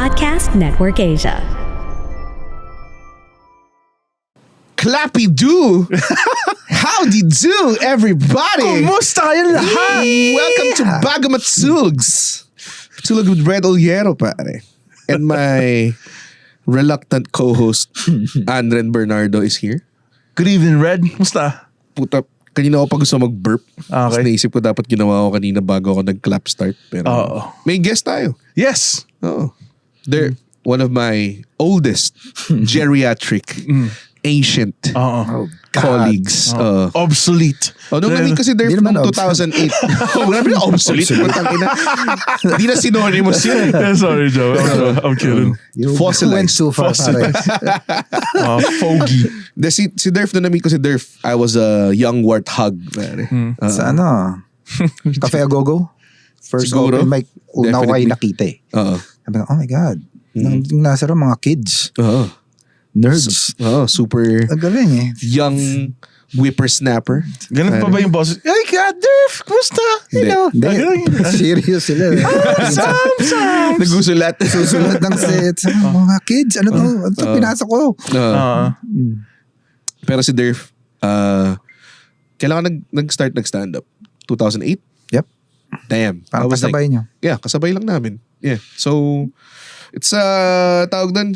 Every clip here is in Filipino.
Podcast Network Asia. Clappy do! Howdy do, everybody! Kumusta kayong lahat? Welcome to Bagamatsugs! Tulog with Red Oliero, pare. And my reluctant co-host, Andren Bernardo, is here. Good evening, Red. Kumusta? Puta, kanina ako pa gusto mag-burp. Tapos Okay. naisip ko dapat ginawa ko kanina bago ako nag-clap start. Pero Oo. may guest tayo. Yes. Oo. They're one of my oldest geriatric ancient colleagues. Obsolete. Nung namin kasi they're Di from naman 2008. Grabe na obsolete. Hindi na synonymous yun. Sorry, Joe. I'm kidding. You Fossilized. went too far. Foggy. Si Derf na namin ko si Derf, I was a young warthog. Pare. Sa ano? Cafe Agogo? First Siguro. open mic. Una ko kayo Definitely. nakita eh. Oo. Sabi ko, oh my God. Nung nasa ro, mga kids. Oo. Nerds. Super Ang galing eh. young whippersnapper. Ganun pa ba yung boss? Ay, God, Derf! Kumusta? Hindi. Hindi. Serious sila. Sam! Nagusulat. Susunod ng set. Mga kids, ano to? Ano to pinasok ko? Pero si Derf, kailan ka nag-start nag-stand up? 2008? Yep. Damn. I Parang was kasabay nyo. Yeah, kasabay lang namin. Yeah. So, it's tawag doon,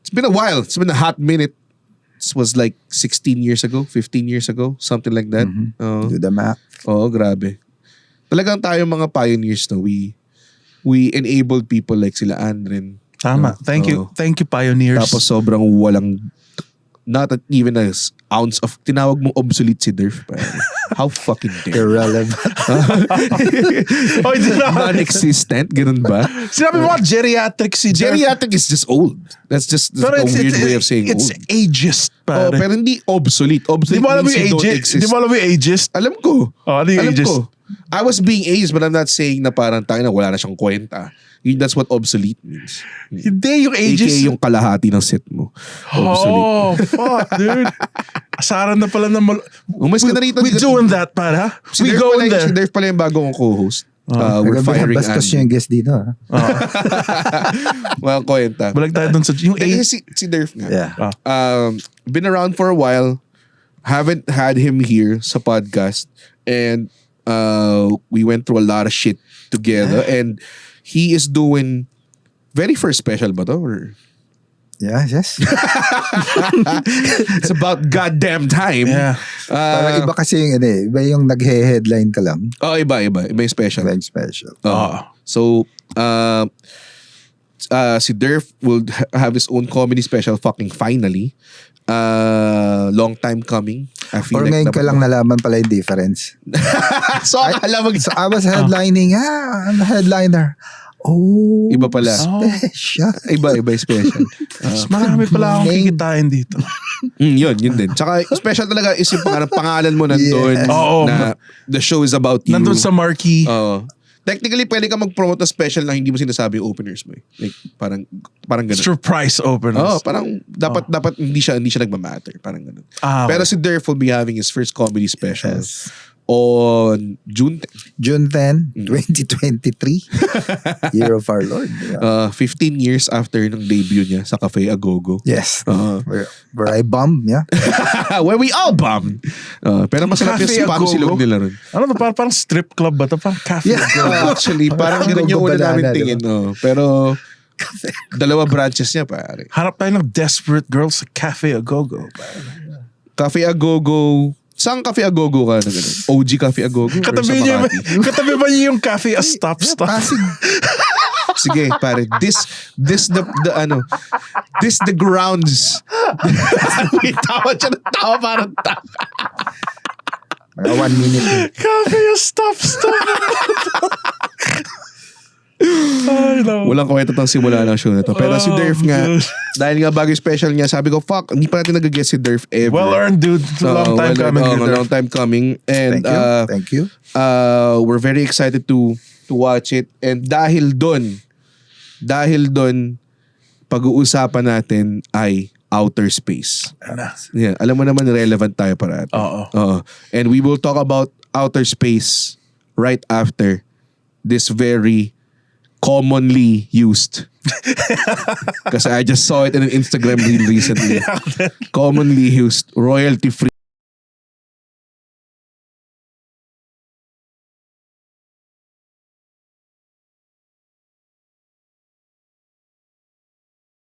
it's been a while. It's been a hot minute. It was like 16 years ago, 15 years ago, something like that. Oo. Do the math. Oo, grabe. Talagang tayo mga pioneers, no? We enabled people like sila Andren. Tama. Thank you. Oo. Thank you, pioneers. Tapos sobrang walang, not even an ounce of, tinawag mong obsolete si Derf. How fucking dare. Irrelevant. Oy, di na. Non-existent, ganun ba? Sinabi mo geriatric si Derf. Geriatric is just old. That's just Pero a weird way of saying it's old. ageist, pare. Pero hindi obsolete. Di Obsolete mo alam means yung you don't ageist? exist. Di mo alam yung ageist? Alam ko. Ano yung Alam ageist? ko. I was being aged, but I'm not saying na parang tayo na wala na siyang kwenta. That's what obsolete means. Hindi, yung ageist. AKA yung kalahati ng set mo. Obsolete. Oh, fuck, dude. Asaran na pala ng Umalis ka na rito. We doing that, para. Si We Derf going pala, there. si Derf pala yung bago kong co-host. We're firing Bastos Andy. yung guest dito. Walang kwenta. Balik tayo dun sa yung Eh, age. si Derf nga. Yeah. Been around for a while. Haven't had him here sa podcast. And we went through a lot of shit together. And he is doing very first special ba to? Or Yeah, yes. it's about goddamn time. Yeah. Parang iba kasi yung, iba yung naghe-headline ka lang. Iba yung special. Iba yung special. So, si Derf will have his own comedy special fucking finally. Long time coming. I feel Or like ngayon ka lang nalaman pala yung difference. So, akala mo, So I was headlining. I'm a headliner. Oh. iba pala. Special. Iba yung special. Mas marami pala akong Name. kikitain dito. Yun din. Tsaka special talaga is yung pangalan mo nandun. Yes. Oo. Na the show is about you. Nandun sa marquee. Technically, pwede ka mag-promote na special na hindi mo sinasabi yung openers mo. Like, parang ganun. Surprise openers. Parang dapat hindi siya nagmamatter. Parang ganun. Okay. Pero si Derf will be having his first comedy special Yes. on June June 10, 2023. Year of our Lord. Yeah. 15 years after nung debut niya sa Cafe Agogo. Yes. Where I bomb, yeah. Where we all bombed. Pero masarap yung Cafe spam Agogo? silog nila ron. Ano to? Parang strip club ba to? Parang cafe. Yeah. Actually, parang ganun yung una Agogo namin banana, tingin. Pero, dalawa branches niya, pare. Hanap tayo ng desperate girls sa Cafe Agogo. Cafe Agogo. Saan Cafe Agogo ka na ganun? OG Cafe Agogo? Or Katabi sa niyo Makati? katabi ba niyo yung cafe a stop? Pasig. Sige, pare. This the grounds. Wait, tawa siya ng tawa parang tawa. Mga 1 minute. Cafe a stop. Ay, no. Walang kwenta tang simula ng show na to. Pero si Derf nga, dahil nga bago yung special niya, sabi ko, fuck, hindi pa natin nag-guess si Derf ever. Well earned, dude. It's a long time coming. Long time coming. And Thank you. we're very excited to watch it. And dahil doon, pag-uusapan natin ay outer space. Yeah, alam mo naman relevant tayo parati. Oo. And we will talk about outer space right after this very commonly used. Kasi I just saw it in an Instagram reel recently. Commonly used, royalty free.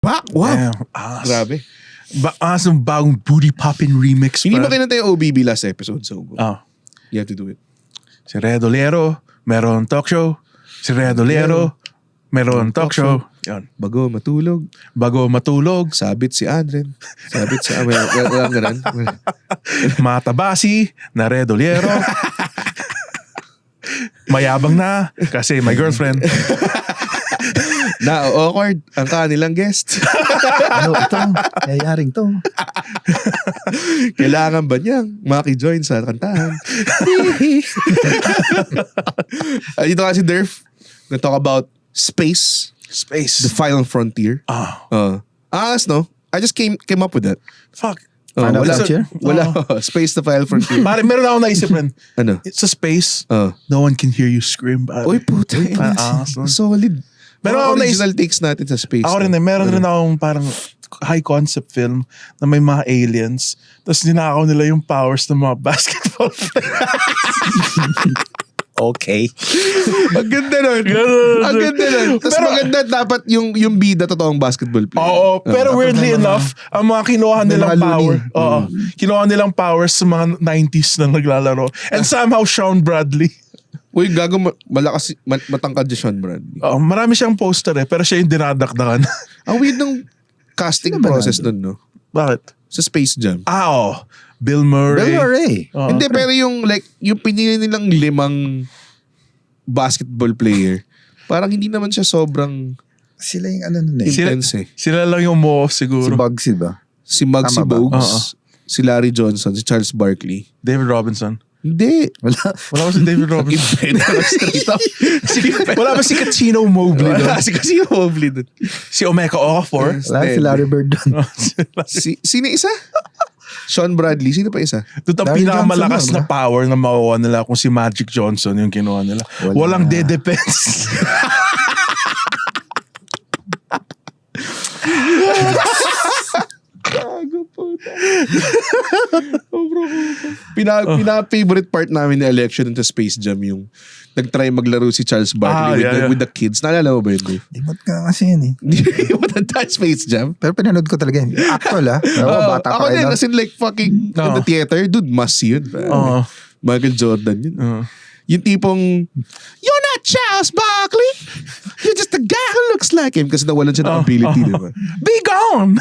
Wow. Damn, ass. Grabe. Yung bagong booty poppin' remix. Hindi mo pa. kinanta yung OBB last episode, so Oh. you have to do it. Si Redolero, meron talk show. Si Redolero, meron talk show. Yan. Bago matulog, Bago matulog, sabit si Adren. Sabit si walang ganun. matabasi na Redolero. Mayabang na kasi my girlfriend. Na awkward ang kanilang guest. Ano ito? Nayayaring to. Kailangan ba niyang maki-join sa kantahan? Dito kasi Derf, we talk about space, the Space. final frontier. No? I just came up with that. Fuck. Final frontier? Wala. Space, the final frontier. Pare, meron ako naisip rin. Ano? It's a space. Oh. No one can hear you scream. Pare. Uy, puta. Solid. Meron Mga ako original takes natin sa space. Ako rin meron rin akong parang high concept film na may mga aliens. Tapos ninakaw nila yung powers ng mga basketball players. Okay. Ang ganda nun. Ganun. Ang ganda nun. Tapos Pero- maganda dapat yung bida totoong basketball player. Oo, pero weirdly enough, ang mga kinuha May nilang mga loony. power, kinuha nilang powers sa mga 90s na naglalaro. And somehow Sean Bradley. Uy, gago malakas, matangkad si Sean Bradley. Marami siyang poster pero siya yung dinadakdakan. Ang weird ng casting Sino ba process nun, no? Bakit? Sa Space Jam. Bill Murray. Bill Murray. Oo. Hindi, pero yung pinili nilang 5 basketball player, parang hindi naman siya sobrang Sila yung ano nun eh. intense eh. Sila lang yung mo Si siguro. Bugsy ba? Si Muggsy Tama ba? Bogues, si Larry Johnson, si Charles Barkley. David Robinson. Hindi. Wala. Wala ba si David Robinson? Straight up. Wala ba si Casino Mobley doon? Wala si kasi Mobley dun. Si Omeka Okafor? Wala si Larry Bird doon. Sino isa? Sean Bradley. Sino pa isa? Doon ang Larry pinakamalakas Johnson, na power na makuha nila kung si Magic Johnson yung kinuha nila. Wala. Walang de-defense. Gago po. Pina-favorite part namin ni election into Space Jam yung nag-try maglaro si Charles Barkley with the kids. Naalala mo ba yun, Dave? Limot ka kasi yun eh. Hindi mo nagtry Space Jam? Pero pinanood ko talaga yun. Actual bata ako pa din, kayo. as in like fucking in the theater, dude, must see yun. Oo. Michael Jordan yun. Yung tipong, you're not Charles Barkley. You're just a guy who looks like him. Kasi nawalan siya ng ability, di ba? Be gone!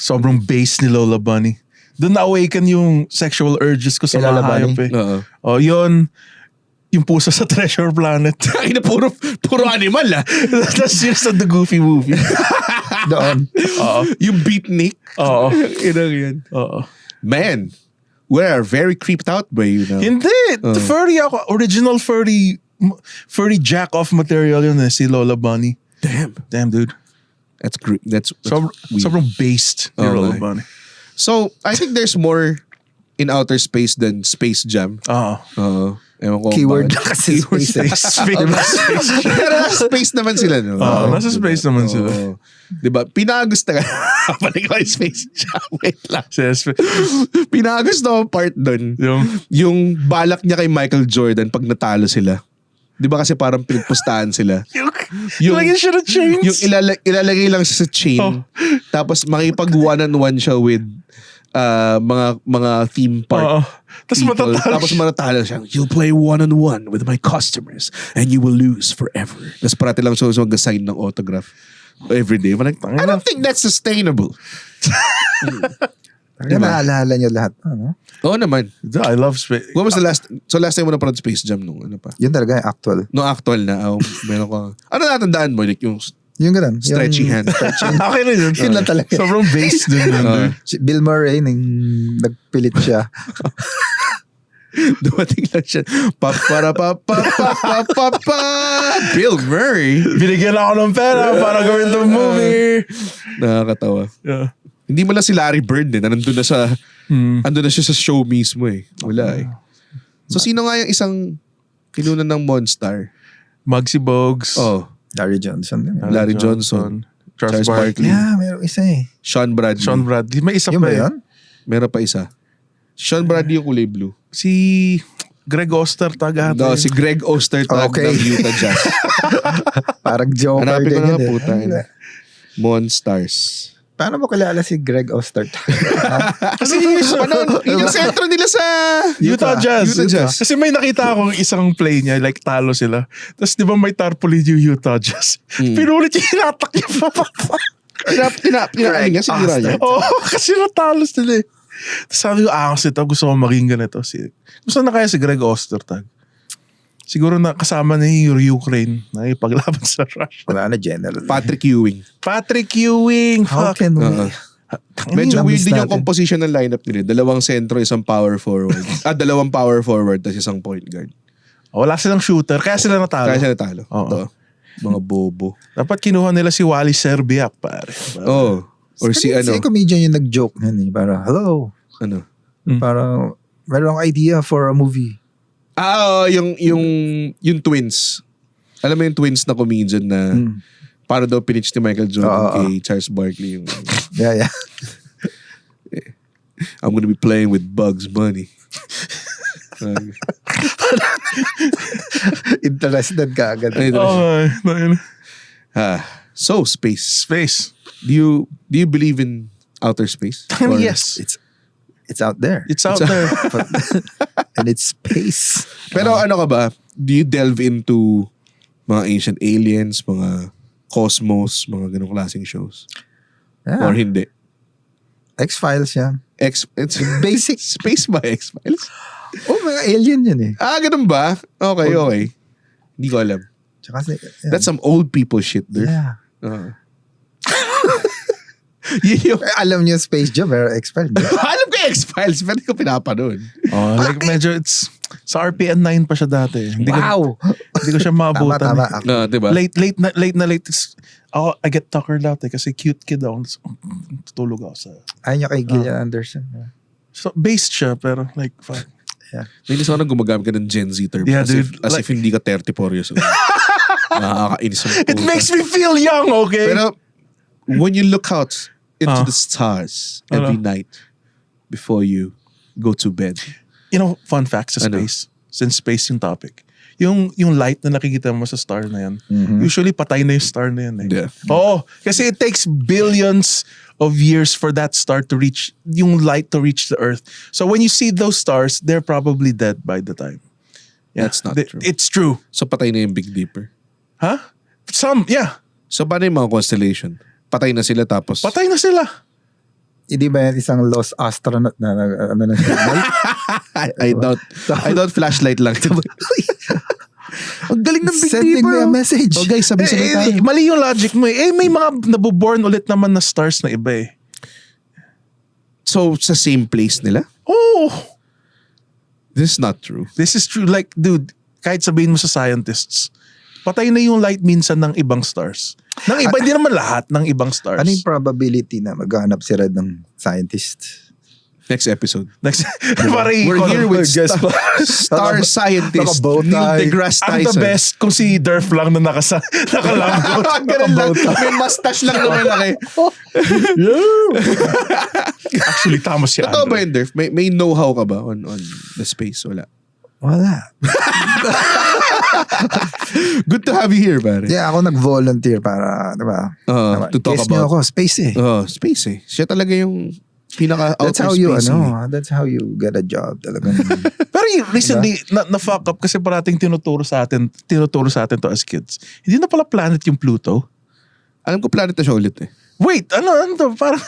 Sobrang base ni Lola Bunny. Doon na-awaken yung sexual urges ko sa Kay mga Lola Bunny? hayop eh. Oo. Yun. Yung pusa sa Treasure Planet. Ay na puro animal ah. That's just the Goofy movie. Doon. Yung beatnik. Oo. Yan. Oo. Man, we're very creeped out by you now. Hindi. Furry ako. Original furry jack-off material yun eh. Si Lola Bunny. Damn, dude. That's great. That's weird. Sobrang based ni Lola Bunny. So, I think there's more in outer space than Space Jam. Oo. Ewan ko Keyword bakit. lang kasi space. Pero nasa space naman sila, no? Oo, nasa space naman sila. Oo. Diba? Pinagusto ka. Balik ko yung Space Jam. Wait lang. Pinagusto ko part dun. Yung balak niya kay Michael Jordan pag natalo sila. Di ba kasi parang pinagpustahan sila? Lagyan siya ng chains. Yung ilalagay lang siya sa chain. Tapos makipag-one-on-one siya with mga theme park Tapos people. matatalo Tapos matatalo siya. You'll play one-on-one with my customers and you will lose forever. Tapos parati lang siya mag-sign ng autograph every day. Like, I don't think that's sustainable. Naalala niyo lahat. Ano? Oo naman. I love space. When was the last time mo napanood Space Jam nung ano pa? Yun talaga yung actual. No actual na. Meron ko. Ano natandaan mo? Like yung Yung ganun. stretchy hand. Okay rin yun. Yun lang talaga. Sobrang based din yun. Si Bill Murray, nang nagpilit siya. Dumating lang siya. Bill Murray. Binigyan ako ng pera para gawin itong movie. Nakakatawa. Yeah. Hindi mo lang si Larry Bird na nandun na sa andun na siya sa show mismo eh. Wala eh. So sino nga yung isang kinunan ng Monstar? Muggsy Bogues. Oh. Larry Johnson. Larry Johnson. Charles Charles Barkley. Barkley. Yeah, meron isa eh. Sean Bradley. Sean Bradley. May isa Yung pa ba eh. yun? Meron pa isa. Sean Bradley yung kulay blue. Si Greg Ostertag ata. No, si Greg Ostertag Okay. ng Utah Jazz. Parang Joker Hanapin ko din na yun nga eh. puta. Monstars. Paano mo kilala si Greg Ostertag? Kasi Yung sentro nila sa Utah Jazz. Utah Jazz. Kasi may nakita akong isang play niya, like talo sila. Tapos di ba may tarpaulin yung Utah Jazz? Pinulit yung hinatak niya pa. Pinakain niya, sinira niya. Oo, kasi natalo sila eh. Tapos sabi ko, angas ito, gusto ko maging ganito. Gusto na kaya si Greg Ostertag. Siguro na kasama na yung Ukraine na ipaglaban sa Russia. Wala na general. Patrick Ewing. Patrick Ewing, How fuck. can we? Medyo weird Namiss din yung natin. composition ng lineup nila. Dalawang sentro, isang power forward. Dalawang power forward, tapos isang point guard. Wala silang shooter, kaya sila natalo. Kaya siya natalo. Oo. Ito. Mga bobo. Dapat kinuha nila si Wally Serbiak, pare. Oh. Or si ano. Si comedian yung nag-joke nun eh. Parang, hello. Ano? Parang, meron akong idea for a movie. Yung twins. Alam mo yung twins na comedian na para daw pinitch ni Michael Jordan kay Charles Barkley. Yung, Yeah. I'm gonna be playing with Bugs Bunny. Interested ka agad. So, space. Space. Do you believe in outer space? Or- Yes. It's out there. It's out there. And it's space. Pero ano ka ba? Do you delve into mga ancient aliens, mga cosmos, mga ganong klaseng shows? Yeah. Or hindi? X-Files yan. It's Basic. Space ba X-Files? Oh, mga alien yun eh. Ganun ba? Okay. Hindi ko alam. Tsaka That's some old people shit there. Yeah. Yun yung, Alam niyo Space Jam, pero X-Files. alam ko yung X-Files, pero hindi ko pinapanood. Like medyo it's sa RPN 9 pa siya dati. Hindi ko siya maabutan. Tama. No, diba? Late na late. I get tuckered out kasi cute kid ako. Tutulog ako sa... Ayaw niya kay Gillian Anderson. So, based siya, pero like, fuck. Nainis ako na gumagamit ka ng Gen Z term. Yeah, as dude. As if hindi ka 34 years old. Nakakainis mo. It makes me feel young, okay? Pero, when you look out into the stars every Ano? night before you go to bed. You know, fun fact sa Ano? space. Since space yung topic. Yung light na nakikita mo sa star na yan, usually patay na yung star na yan eh. Yeah. Oo. Kasi it takes billions of years for that star to reach, yung light to reach the earth. So when you see those stars, they're probably dead by the time. That's not true. It's true. So, patay na yung Big Dipper. Huh? Some, yeah. So, paano yung mga constellation? Patay na sila tapos... Patay na sila. Hindi ba yan isang lost astronaut na ano na signal? I doubt flashlight lang. Ang galing ng Big Sending Dipper. me a message. Oh guys, sabi-sabay tayo. Mali yung logic mo eh. May mga nabuborn ulit naman na stars na iba eh. So, sa same place nila? Oh, This is not true. this is true. Like, dude, kahit sabihin mo sa scientists, patay na yung light minsan ng ibang stars. Ng iba, hindi naman lahat ng ibang stars. Ano yung probability na maghanap si Red ng scientist? Next episode. Next, para We're here with guest star scientist Naka-bow Neil tie. deGrasse ang the Tyson. best kung si Durf lang na nakalangot. Ganun lang. May mustache lang naman laki. Actually, tama si Totoo ba Andre. yun, Derf? May know-how ka ba on the space? Wala. Wala. Good to have you here, pare. Yeah, ako nag-volunteer para, diba? To talk Case niyo about ako, space eh. Space eh. Siya talaga yung pinaka That's outer how you, space. that's how you get a job talaga. Pero recently, na-fuck up kasi parating tinuturo sa atin to as kids. Hindi na pala planet yung Pluto. Alam ko planet na siya ulit eh. Wait, ano to? Parang,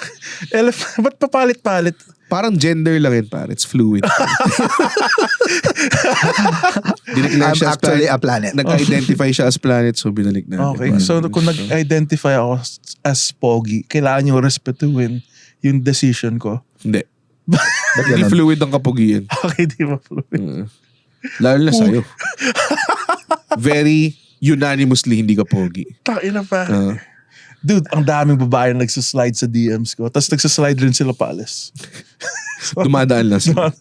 ba't papalit-palit? Parang gender lang yun, pare. It's fluid. Dineclare I'm siya as actually planet. a planet. Nag-identify siya as planet, so binalik na. Okay, so kung nag-identify ako as Pogi, kailangan nyo respetuhin yung decision ko. Hindi. Ba't Hindi ganun? fluid ang kapugian. Okay, di ba fluid? Lalo na sa'yo. Very unanimously hindi ka pogi. Takin na pa. Dude, ang daming babae na nagsaslide sa DMs ko. Tapos nagsaslide rin sila paalis. Dumadaan lang sila.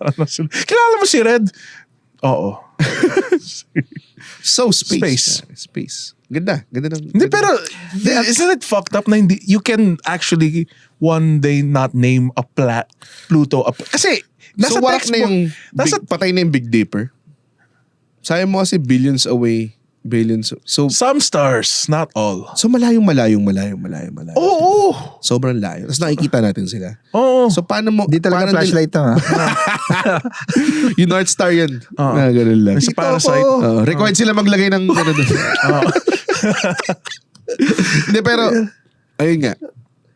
Kilala mo si Red? Oo. So, space. Space. Space. Ganda. Ganda ng... Hindi, pero isn't it fucked up na hindi, you can actually one day not name a Pluto kasi nasa so, warak textbook. na yung patay na yung Big Dipper. Sayang mo kasi billions away. Billions. So, Some stars, not all. so malayo. Oo. Sobrang layo. Tapos nakikita natin sila. Oo. So, paano mo... Di talaga paano flashlight to, ha? Yung North Star yun. Oo. Ganun lang. Sa Parasite. Required sila maglagay ng gano'n doon. Hindi, pero... Ayun nga.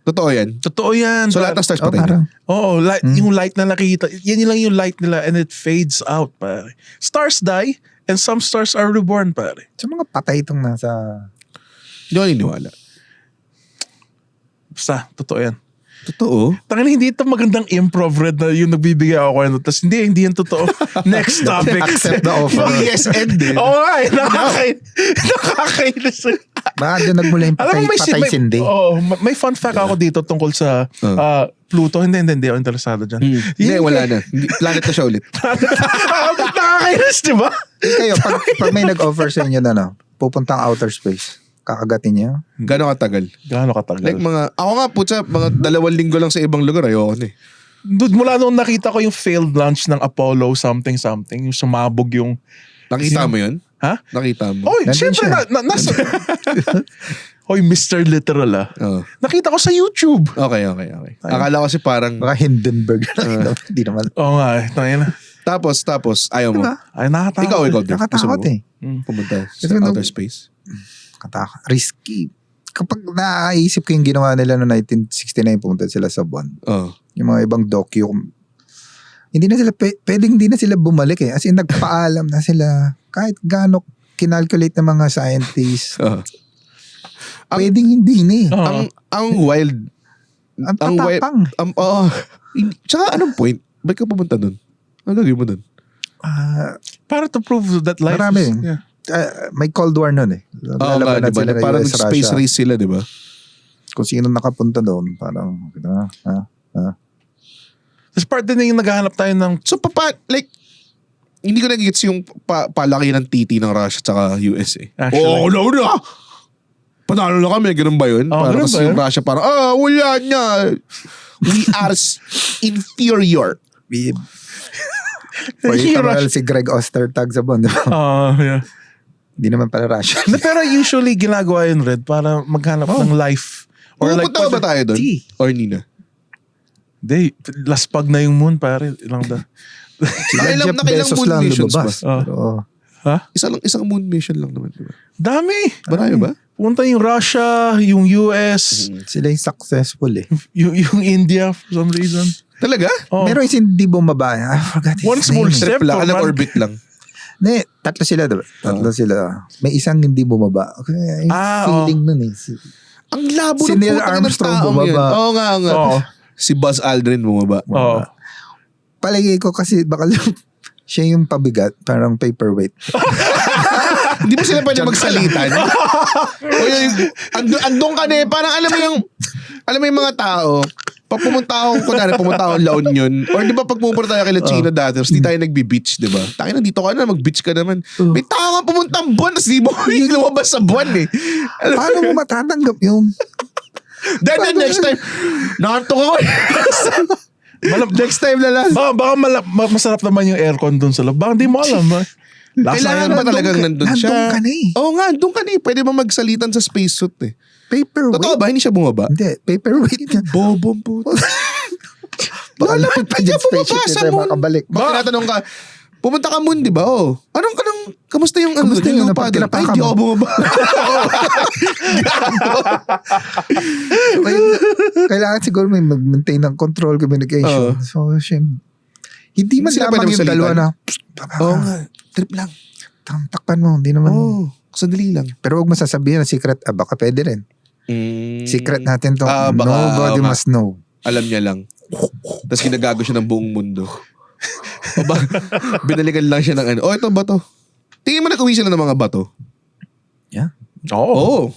Totoo yan. Totoo yan. So, lahat ng stars patay parang- na. Oo, yung light na nakikita, yan lang yung light nila and it fades out, pare. Stars die and some stars are reborn, pare. Sa mga patay itong nasa... Hindi ako naniniwala. Basta, totoo yan. Totoo. Tangina, hindi ito magandang improv red na yung nagbibigay ako kwento. Tapos hindi yan totoo. Next topic. Accept the offer. Yes, and din. Oo nga eh, nakakainis. Baka doon nagmula yung patay sindi. May fun fact ako dito tungkol sa Pluto. Hindi ako interesado dyan. Hindi, wala na. Planet na siya ulit. Nakakainis, di ba? Kayo, pag may nag-offer sa inyo na pupuntang outer space, kakagatin niyo? Gano'ng katagal? Gaano katagal? Like ako nga putsa, mga 2 linggo lang sa ibang lugar, ayoko na eh. Dude, mula noong nakita ko yung failed launch ng Apollo something, yung sumabog yung... Nakita mo yun? Ha? Nakita mo? Oy, Nandun syempre, siya. nasa... Oy, Mr. Literal Oo. Nakita ko sa YouTube. Okay. Akala ko kasi parang... Baka Hindenburg lang. Hindi naman. Oo nga, tayo na. Tapos, ayaw mo. Diba? Ay, nakatakot. Ikaw, Dave. Nakatakot Gusto mo eh. pumunta sa Ito nung- outer space. Risky. Kapag naisip ko yung ginawa nila noong 1969, pumunta sila sa buwan. Oo. Yung mga ibang docu, hindi na sila, pwedeng hindi na sila bumalik eh. As in, nagpaalam na sila. Kahit gaano kinalculate ng mga scientists, Oo. pwedeng hindi na eh. Oo. Ang wild. Ang tatapang. Tsaka anong point? Ba't ka pumunta dun? Ano lagay mo dun? Para to prove that life Marami. is... Yeah. May Cold War nun eh. Oo nga, Lalabanan diba? sila ng Parang US, space Russia. race sila, diba? Kung sino nakapunta doon, parang, Tapos part din na yung naghahanap tayo ng... So, like, hindi ko nag-gets yung palaki ng titi ng Russia tsaka US eh. Actually. No. Panalo na kami, ganun ba yun? Oh, Parang ganun kasi ba yun? yung Russia parang, wala niya. We are inferior. For Yung example, si Greg Ostertag sa Bond. Yeah. Hindi naman pala Russia. Pero usually ginagawa yun, Red, para maghanap ng life. Pupunta ka ba tayo doon? Gee. Or Nina? Hindi, laspag na yung moon, pare. Ilang da. Sila Nakailang Jeff Bezos moon lang missions lumabas. ba? Pero, Ha? Isang moon mission lang naman, diba? Dami. Marami ba? Punta yung Russia, yung US, sila yung successful eh. yung India for some reason. Talaga? Oh. Meron yung hindi bumaba. I forgot his One small name. step. Trip lang, for man. orbit lang. Hindi, tatlo sila. Diba? Tatlo sila. May isang hindi bumaba. Okay, yung feeling nun eh. Ang labo Si ng Neil putang ng Armstrong taong yun. bumaba. Oo nga. Oo. Si Buzz Aldrin bumaba. Oo. Palagay ko kasi baka siya yung pabigat. Parang paperweight. Hindi mo sila pwede magsalitan. O yung, andun ka na eh. Parang alam mo yung mga tao, pag pumunta akong La Union, or di ba pag pumunta tayo kay China dati, tapos di tayo nagbi-beach, di ba? Tayo na dito ka na, mag-beach ka naman. May tao nga pumunta ang buwan, tapos di mo lumabas sa buwan eh. Paano mo matatanggap yung... Then next time, nakantok ako eh. Next time na lang. Baka masarap naman yung aircon dun sa loob. Baka hindi mo alam. Kailangan ba talagang nandun siya? Nandun ka na eh. Oo nga, nandun ka na eh. Pwede ba magsalitan sa spacesuit eh. Paperweight. Totoo ba? Hindi siya bumaba? Hindi, paperweight ka. Bobong puto. Baka Wala, naman pa hindi dyan ka bumaba spaceship sa na moon. makabalik. Baka natanong ka, pumunta ka moon, di ba? Oh. Kamusta yung Kamusta yung lupa doon? Ay, napagtinapakan di mo? ako bumaba. Kailangan siguro may mag-maintain ng control communication. So, hindi man Sila lamang pwede yung dalawa na, Oo nga, trip lang. takpan mo, hindi naman. Oo, sandali lang. Pero huwag mo sasabihin na secret, baka pwede rin. Secret natin to. Baka, Nobody must know. Alam niya lang. Tapos ginagago siya ng buong mundo. O ba, binalikan lang siya ng ano. Ito bato. Tingin mo nag-uwi sila ng mga bato? Yeah. Oo.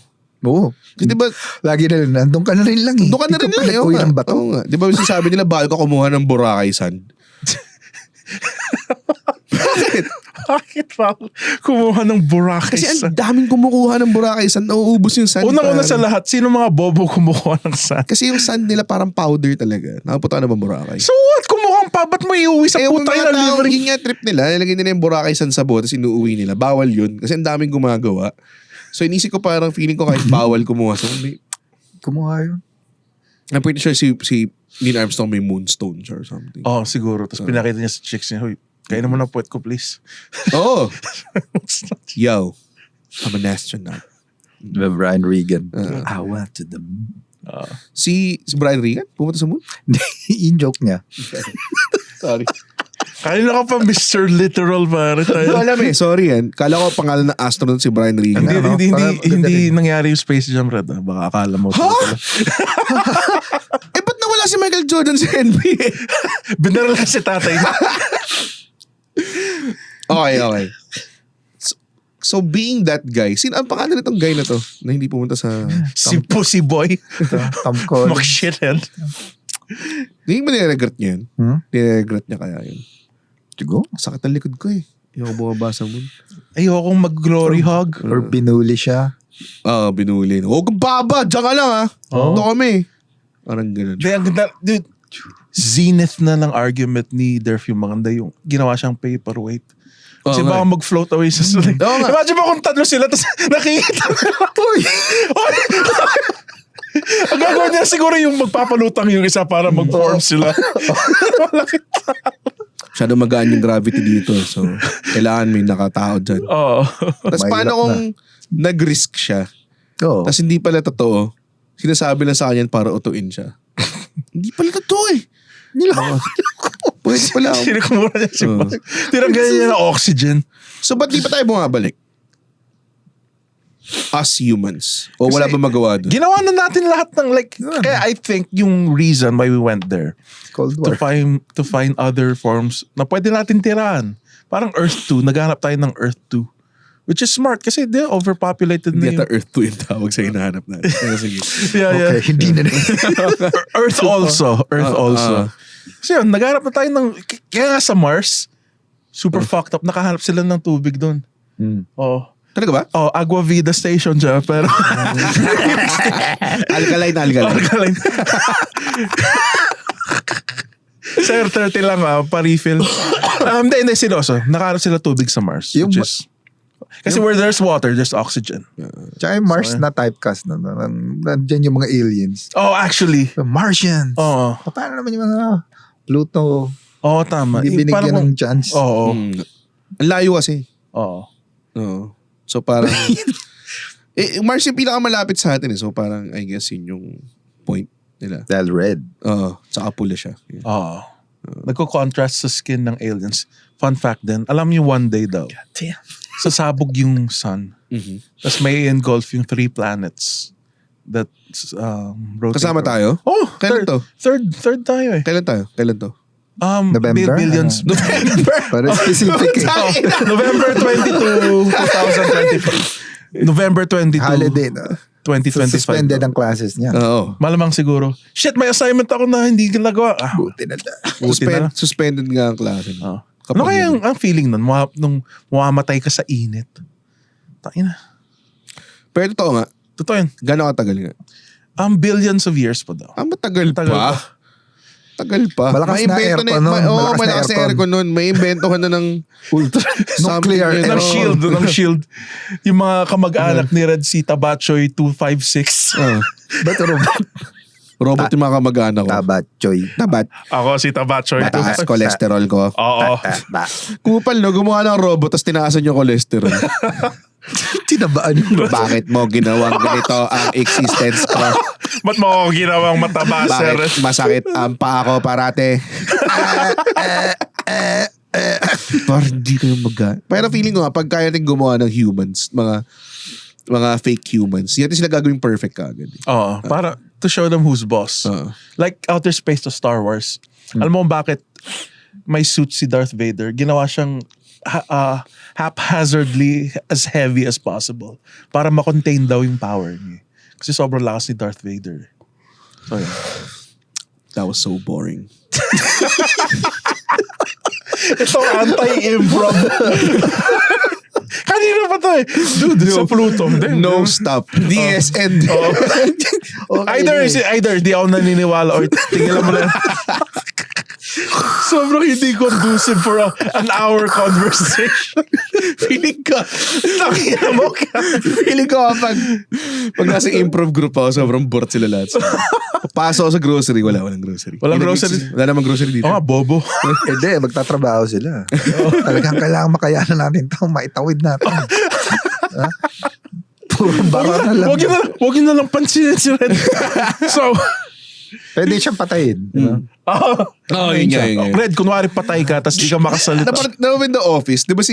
Oo. Kasi diba, Lagi na rin, nandun ka na rin lang eh. doon ka na rin lang. Hindi ka Oo pala nga. ng bato. Oo nga. Di ba sabi nila, bawal ka kumuha ng Boracay sand? Bakit? Bakit pa kumuha ng Boracay Kasi Sun? ang daming kumukuha ng Boracay Sun. Nauubos yung sand. Unang-una pare. sa lahat, sino mga bobo kumukuha ng sand? Kasi yung sand nila parang powder talaga. Nakapunta ka na ba Boracay? So what? Kumuha pa, ba't mo iuwi sa yung putay mga na tao, libre? yun nga trip nila. Nilagay nila yung Boracay Sun sa bote, tapos inuuwi nila. Bawal yun. Kasi ang daming gumagawa. So inisip ko parang feeling ko kahit bawal kumuha. So Kumuha yun. I'm pretty sure si Neil Armstrong may moonstone siya or something. Oh, siguro. Tapos pinakita niya sa chicks niya, "Hoy, kainin mo na puwet ko, please." Oo. Yo, I'm an astronaut. Brian Regan. I went to the moon. Si Brian Regan, pumunta sa moon? Yung joke niya. Sorry. Kanina ka pa Mr. Literal, pare. Hindi ko alam Sorry yan. Kala ko pangalan ng astronaut si Brian Regan. Hindi nangyari yung Space Jam, Red. Baka akala mo. Ba't nawala si Michael Jordan sa NBA? Binaral si tatay. Okay. So being that guy, ang pangalan nitong guy na to na hindi pumunta sa... Si Pussy Boy. Tom Collins. Mag-shithead. Hindi ba nire-regret niya yun? Nire-regret niya kaya yun? Siguro. Sakit ang likod ko Ayoko bumaba sa moon. Ayokong mag-glory hog. Or binuli siya. Binuli. Huwag kang baba! Diyan ka lang Ito kami. Parang ganun. Dude, zenith na ng argument ni Derf yung maganda yung ginawa siyang paperweight. Kasi baka mag-float away sa sulit. Imagine mo kung tatlo sila tapos nakikita nila. Ang gagawin nila siguro yung magpapalutang yung isa para mag-form sila. Malakit. Masyado magaan yung gravity dito. So, kailangan may nakatao dyan. Oo. Tapos paano kung nag-risk siya? Oo. Tapos hindi pala totoo. Sinasabi lang sa kanya para utuin siya. Hindi pala totoo Pwede pala. Sinikumura niya si Mark. Tinanggalan niya ng oxygen. So, ba't di pa tayo bumabalik? As humans. O wala ba magawa doon? Ginawa na natin lahat ng kaya I think yung reason why we went there Cold War. to find other forms na pwede natin tirahan. Parang Earth 2, naghanap tayo ng Earth 2. Which is smart kasi they're overpopulated na Hindi ata Earth 2 yung tawag sa hinahanap natin. Sige. Yeah. Okay, hindi na Earth also. Kasi yun, naghanap na tayo ng, kaya nga sa Mars, super fucked up, nakahanap sila ng tubig doon. Oh. Talaga ba? Oh, Agua Vida Station siya, pero... Alkaline. Sir, 30 lang pa-refill. Hindi, seryoso. Nakahanap sila tubig sa Mars. Kasi where there's water, there's oxygen. Tsaka yung Mars na typecast na. Nandiyan yung mga aliens. Oh, actually. The Martians. Oo. Paano naman yung mga Pluto? Oo, tama. Hindi binigyan ng chance. Oo. Ang layo kasi. Oo. So parang... Mars yung pinakamalapit sa atin So parang I guess yun yung point nila. Dahil red. Tsaka pula siya. Oo. Nagko-contrast sa skin ng aliens. Fun fact din, alam niyo one day daw, Damn. sasabog yung sun. Tapos may engulf yung 3 planets that rotate. Kasama tayo? Oh, Kailan to? Third tayo Kailan to? November? Billions. November? Para specific. November 22, 2025. November 22, Holiday na. 2025. Suspended ang classes niya. Oo. Malamang siguro. Shit, may assignment ako na hindi ginagawa. Buti na da. Buti na lang. Suspended nga ang klase. Ano kaya ang feeling nun? Nung mamamatay ka sa init? Taina. Pero totoo nga, Totoo yun. gano'ng katagal nga? Billions of years pa daw. Matagal Tagal pa. pa. Tagal pa. Malakas na Maimbento aircon nun. malakas na aircon nun. May invento ka na ng Ultra. Nuclear. something, Ng shield. Yung mga kamag-anak ni Red Sea Tabachoy 256. Ba't robot? Robot yung mga kamag-anak ko. Tabat, Choy. Tabat. Ako si Tabachoy. Mataas cholesterol ko. Oo. Kupal no, gumawa ng robot tapos tinaasan yung cholesterol. Tinabaan yung Bakit mo ginawang ganito ang existence ko? Ba't mo ako ginawang mataba, sir? Bakit masakit ang paa ko parate? Parang hindi ko yung Pero feeling ko nga, pag kaya natin gumawa ng humans, mga fake humans, yan sila gagawin perfect kagad. Oo. Para to show them who's boss. Like Outer Space to Star Wars. Alam mo bakit may suit si Darth Vader? Ginawa siyang haphazardly as heavy as possible para ma-contain daw yung power niya. Kasi sobrang lakas ni Darth Vader. So, yeah. That was so boring. Itong anti-improv. Kanina pa to eh. Dude, sa Pluto. No stop. DSN. Either di ako naniniwala or tingilan mo na. Sobrang hindi conducive for an hour conversation. Feeling ko. Nakita mo ka. Feeling ko pag nasa improv group ako, sobrang bored sila lahat. Papasok ako sa grocery, walang grocery. Walang grocery? Wala namang grocery dito. Oo nga, bobo. Hindi, magtatrabaho sila. Talagang kailangan makayanan natin ito. Maitawid natin. Ha? Puro bara na lang. Huwag yun na lang pansinin si Red. So, Pwede siyang patayin. Yun nga. Red, kunwari patay ka, tapos di ka makasalita. Naman The Office, di ba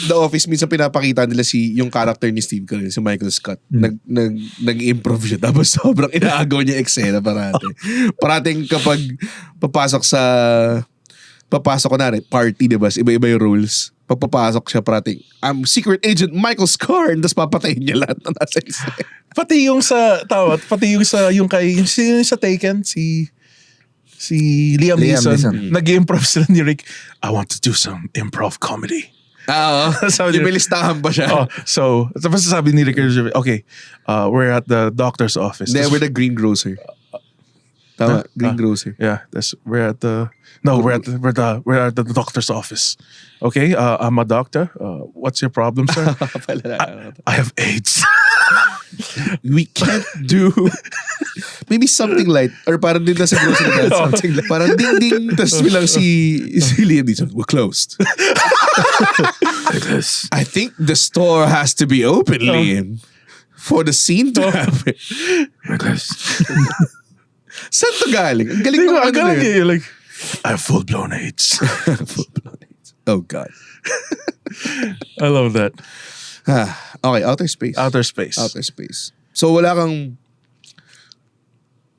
The Office, minsan pinapakita nila yung character ni Steve Carell, si Michael Scott. Nag-improv siya, tapos sobrang inaagaw niya eksena parate. Parating kapag papasok ko na rin, party, di ba? Iba-iba yung rules. Pag papasok siya, parating, I'm Secret Agent Michael Scarn, tapos papatayin niya lahat na nasa eksena. Pati yung sa Taken, si Liam Neeson. Nag-improv sila ni Rick. I want to do some improv comedy. Yung may listahan pa siya. So, tapos sabi ni Rick, okay, we're at the doctor's office. We're the greengrocer. Tama, greengrocer. Yeah, we're at the doctor's office. Okay, I'm a doctor. What's your problem, sir? I have AIDS. We can't do maybe something light or parang din na sa grocery na something light. Parang ding-ding tas bilang si Liam Neeson, we're closed. I think the store has to be open, Liam, for the scene to happen. Saan to galing? Ang galing mo like, I have full-blown AIDS. Full-blown AIDS. Oh God. I love that. Okay, outer space. Outer space. So wala kang,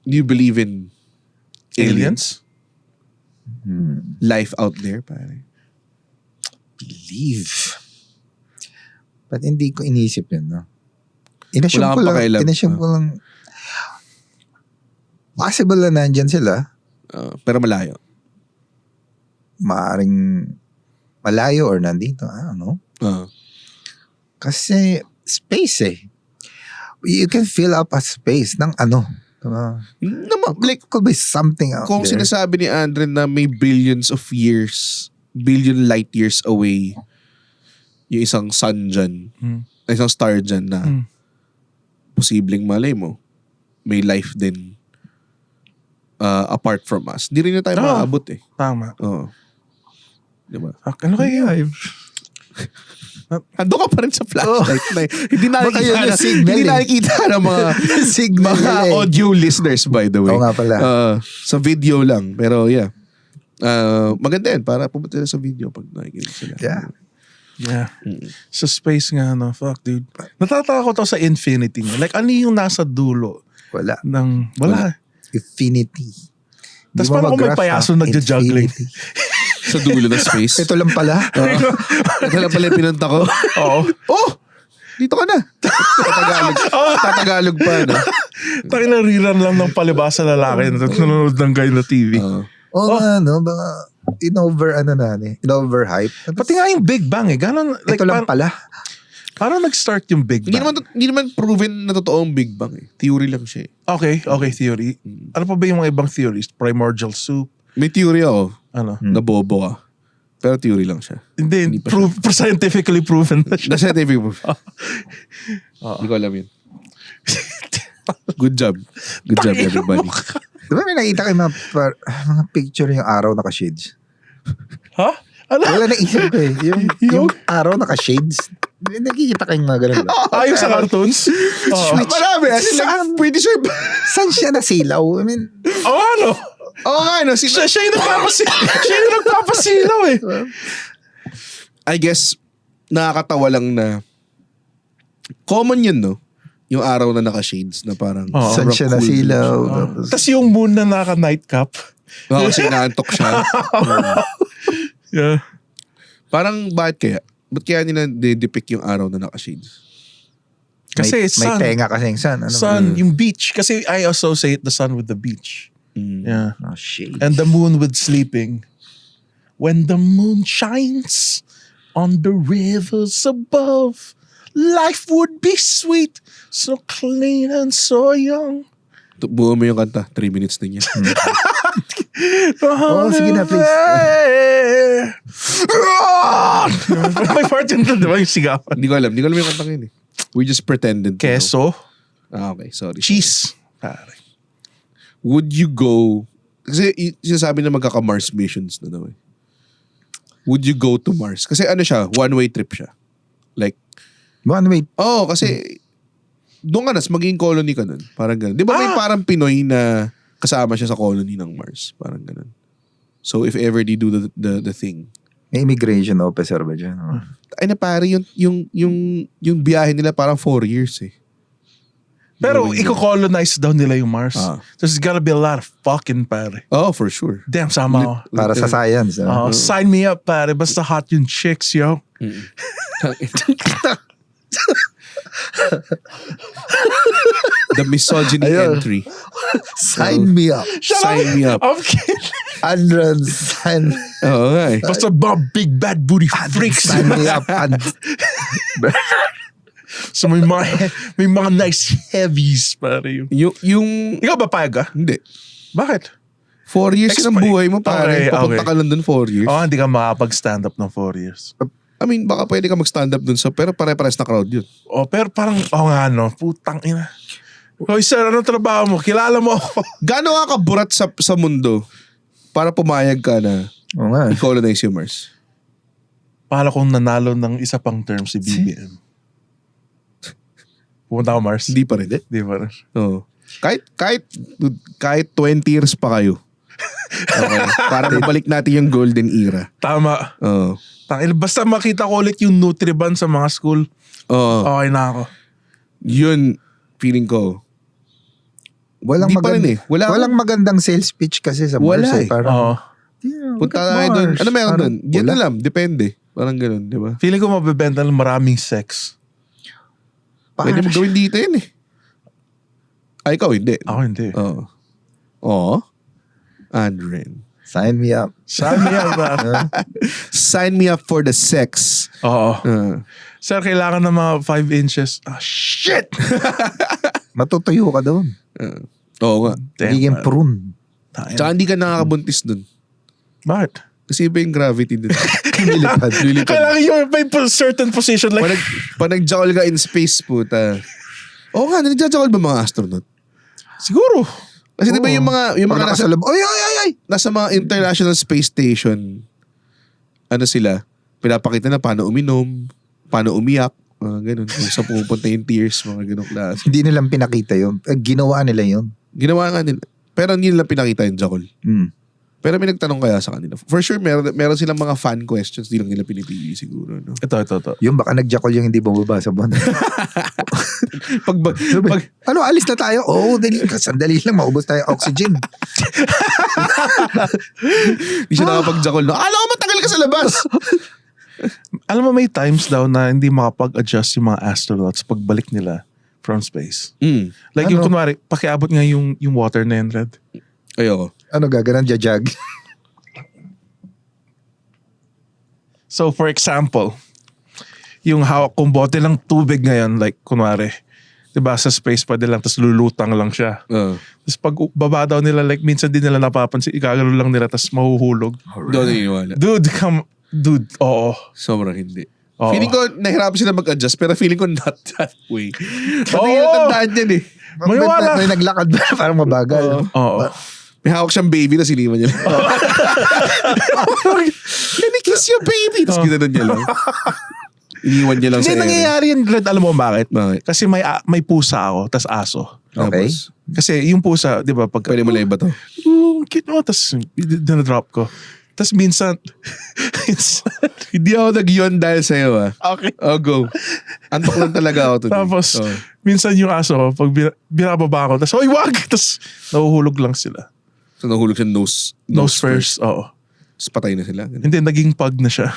do you believe in aliens? Life out there, pare? Believe. But hindi ko inisip yun, no? Wala kang pakialam. Inassume ko lang, possible na nandyan sila. Pero malayo. Maaring malayo or nandito. I don't know. Kasi space eh. You can fill up a space ng ano. Like, could be something out kung there. sinasabi ni Andre na may billions of years, billion light years away, yung isang sun dyan, isang star dyan na posibleng malay mo, may life din apart from us. Di rin na tayo maaabot eh. Tama. Oo. Diba? Ano kayo? Ando ka pa rin sa flashlight na hindi nakikita ng mga audio listeners, by the way. Oo nga pala. Sa video lang. Pero yeah. Maganda yan para pumunta na sa video pag nakikinig sila. Yeah. Sa space nga, no? Fuck, dude. Natatakot ako sa infinity niya. Like, ano yung nasa dulo? Wala. Wala. Infinity. Tapos parang kung may payaso nagja-juggling. Sa dulo ng space. Ito lang pala. Ito lang pala yung pinunta ko. Oo. Dito ka na. Tatagalog pa, no? Takin na rerun lang ng palibasa lalaki na nanonood ng guy na TV. No? Baka in-overhype. Pati nga yung Big Bang eh. Ganon, like, ito lang pala. Parang nag-start yung Big Bang. Hindi naman proven na totoo ang Big Bang eh. Theory lang siya eh. Okay, theory. Ano pa ba yung mga ibang theories? Primordial soup? May theory ako. Ano? Na bobo ka. Pero theory lang siya. Hindi scientifically proven na siya. Na scientific proof. Hindi ko alam yun. Good job. Good job, everybody. Diba may nakita kayo mga picture yung araw naka-shades? Ha? Ano? Wala naisip ko eh. Yung araw naka-shades. Nakikita kayong mga ganun. Yung sa cartoons? Marami. Pretty sure. Saan siya nasilaw? I mean, ano? Siya yung nagpapasilaw eh. I guess, nakakatawa lang na common yun, no? Yung araw na naka-shades na parang saan siya nasilaw. Tapos yung moon na naka-nightcap. Kasi naantok siya. Yeah. Parang bakit kaya? Ba't kaya nila depict yung araw na naka-shades? Kasi may tenga kasi yung sun. Sun, yung beach. Kasi I associate the sun with the beach. Yeah. Oh, shit. And the moon with sleeping. When the moon shines on the rivers above, life would be sweet, so clean and so young. Buo mo yung kanta. 3 minutes din yan. Oh, sige na, please. May part yun doon, di ba? Yung sigawan. Hindi ko alam yung kantang yun eh. We just pretended to know. Keso, Okay, sorry. cheese. Pare. Would you go... Kasi sinasabi na magkaka-Mars missions na daw eh. Would you go to Mars? Kasi ano siya, one-way trip siya. Like, Wait. kasi doon ka na, magiging colony ka nun. Parang ganun. Di ba may parang Pinoy na kasama siya sa colony ng Mars? Parang ganun. So if ever they do the thing. May immigration officer ba dyan? Oh. Ay na pare, yung biyahe nila parang 4 years eh. Pero Going i-colonize daw nila yung Mars. Ah. There's gotta be a lot of fucking, pare. Oh, for sure. Damn, sama ako. Para sa science. Sign me up, pare. Basta hot yung chicks, yo. The misogyny Ayun. entry. Sign me up. Sign me up. I'm kidding. Andron, sign Oo nga eh. Basta mga big bad booty freaks. sign me up. So may mga nice heavies, pare. Yung Ikaw ba payag ka? hindi. Bakit? 4 years ng buhay mo pare. Okay, Papunta okay. ka lang dun 4 years. Oh, hindi ka makapag-stand up ng 4 years. I mean, baka pwede ka mag-stand up dun sa, pero pare-pares na crowd yun. Oh, pero parang, nga no, putang ina. Hoy sir, anong trabaho mo? Kilala mo ako. Gaano ka kaburat sa mundo para pumayag ka na Oo nga. i-colonize yung Mars? Paano kung nanalo ng isa pang term si BBM? Pumunta ka Mars? Hindi pa rin. Di ba? Oo. Kahit 20 years pa kayo. Okay. Para mabalik natin yung golden era. Tama. Oo. Basta makita ko ulit yung Nutriban sa mga school, Oo. okay na ako. Yun, feeling ko. Walang, Di pa rin eh. walang magandang sales pitch kasi sa Mars. Wala eh. Parang, Oo. yeah, Punta look at tayo dun. Mars. Ano meron Parang dun? Yan wala. na lang. Depende. Parang ganun, di ba? Feeling ko mabibenta ng maraming sex. Pwede mo gawin dito yun eh. Ay, ikaw hindi. Ako hindi. Oo. Oo. Andren. Sign me up. Sabi niya ba? Sign me up for the sex. Oo. Uh, Sir, kailangan ng mga 5 inches. Ah, shit! Matutuyo ka doon. Oo nga. Magiging Damn, prune. Tsaka hindi ka nakakabuntis dun. Bakit? Kasi iba yung gravity dun. Lumilipad. Kailangan yung may certain position like... Pag nag-jackal ka in space, puta. Oo nga, nag-jackal ba mga astronaut? Siguro. Kasi di ba yung mga Pag nasa, nakasalab, ay! nasa mga International Space Station, ano sila, pinapakita na paano uminom, paano umiyak, ganun. Kung saan pupunta yung tears, mga ganun klase. Hindi nilang pinakita yun. Ginawa nila yun. Ginawa nga nila. Pero hindi nila pinakita yung jackal. Mm. Pero may nagtanong kaya sa kanila. For sure, meron silang mga fan questions, di lang nila pinipili siguro. No? Ito. Yung baka nagjakol yung hindi bumaba sa buwan. pag, Ano, alis na tayo? Oo, sandali lang, maubos tayo oxygen. Hindi siya nakapag-jackal. No? Alam ko matagal ka sa labas. Alam mo, may times daw na hindi makapag-adjust yung mga astronauts pagbalik nila from space. Mm. Like yung Ano? kunwari, pakiabot nga yung water na yun, Red. Ayoko. Ano, gaganan, jajag. So for example, yung hawak kong bote ng tubig ngayon, like kunwari, diba sa space pwede lang, tapos lulutang lang siya. Tapos pag baba daw nila, like minsan din nila napapansin, ikagalo lang nila, tapos mahuhulog. Doon naniniwala. Dude, oo. Sobrang hindi. Oo. Feeling ko, nahirapan sila mag-adjust, pero feeling ko not that way. Pati Oo. yung tandaan yan eh. Maniwala. May naglakad ba? Parang mabagal. Oo. May hawak siyang baby na siniman niya. Let me kiss your baby. Tapos ginanon niya lang. Iniwan niya lang Hindi sa ere. nangyayari yun, Red. Alam mo bakit? Bakit? Kasi may pusa ako, tas aso. Okay. Tapos, Kasi yung pusa, di ba, pag... pwede mo lang iba to. Cute mo, tas dinadrop ko. Tas minsan, Hindi ako nag-yon dahil sa'yo ah. okay. Oh, go. Antok lang talaga ako today. Tapos, Oh. minsan yung aso ko, pag binababa ko, tas, oy, wag! Tas, nahuhulog lang sila. So nahulog siya Nose first, oo. Tapos patay na sila. Ganun. Hindi, naging pug na siya.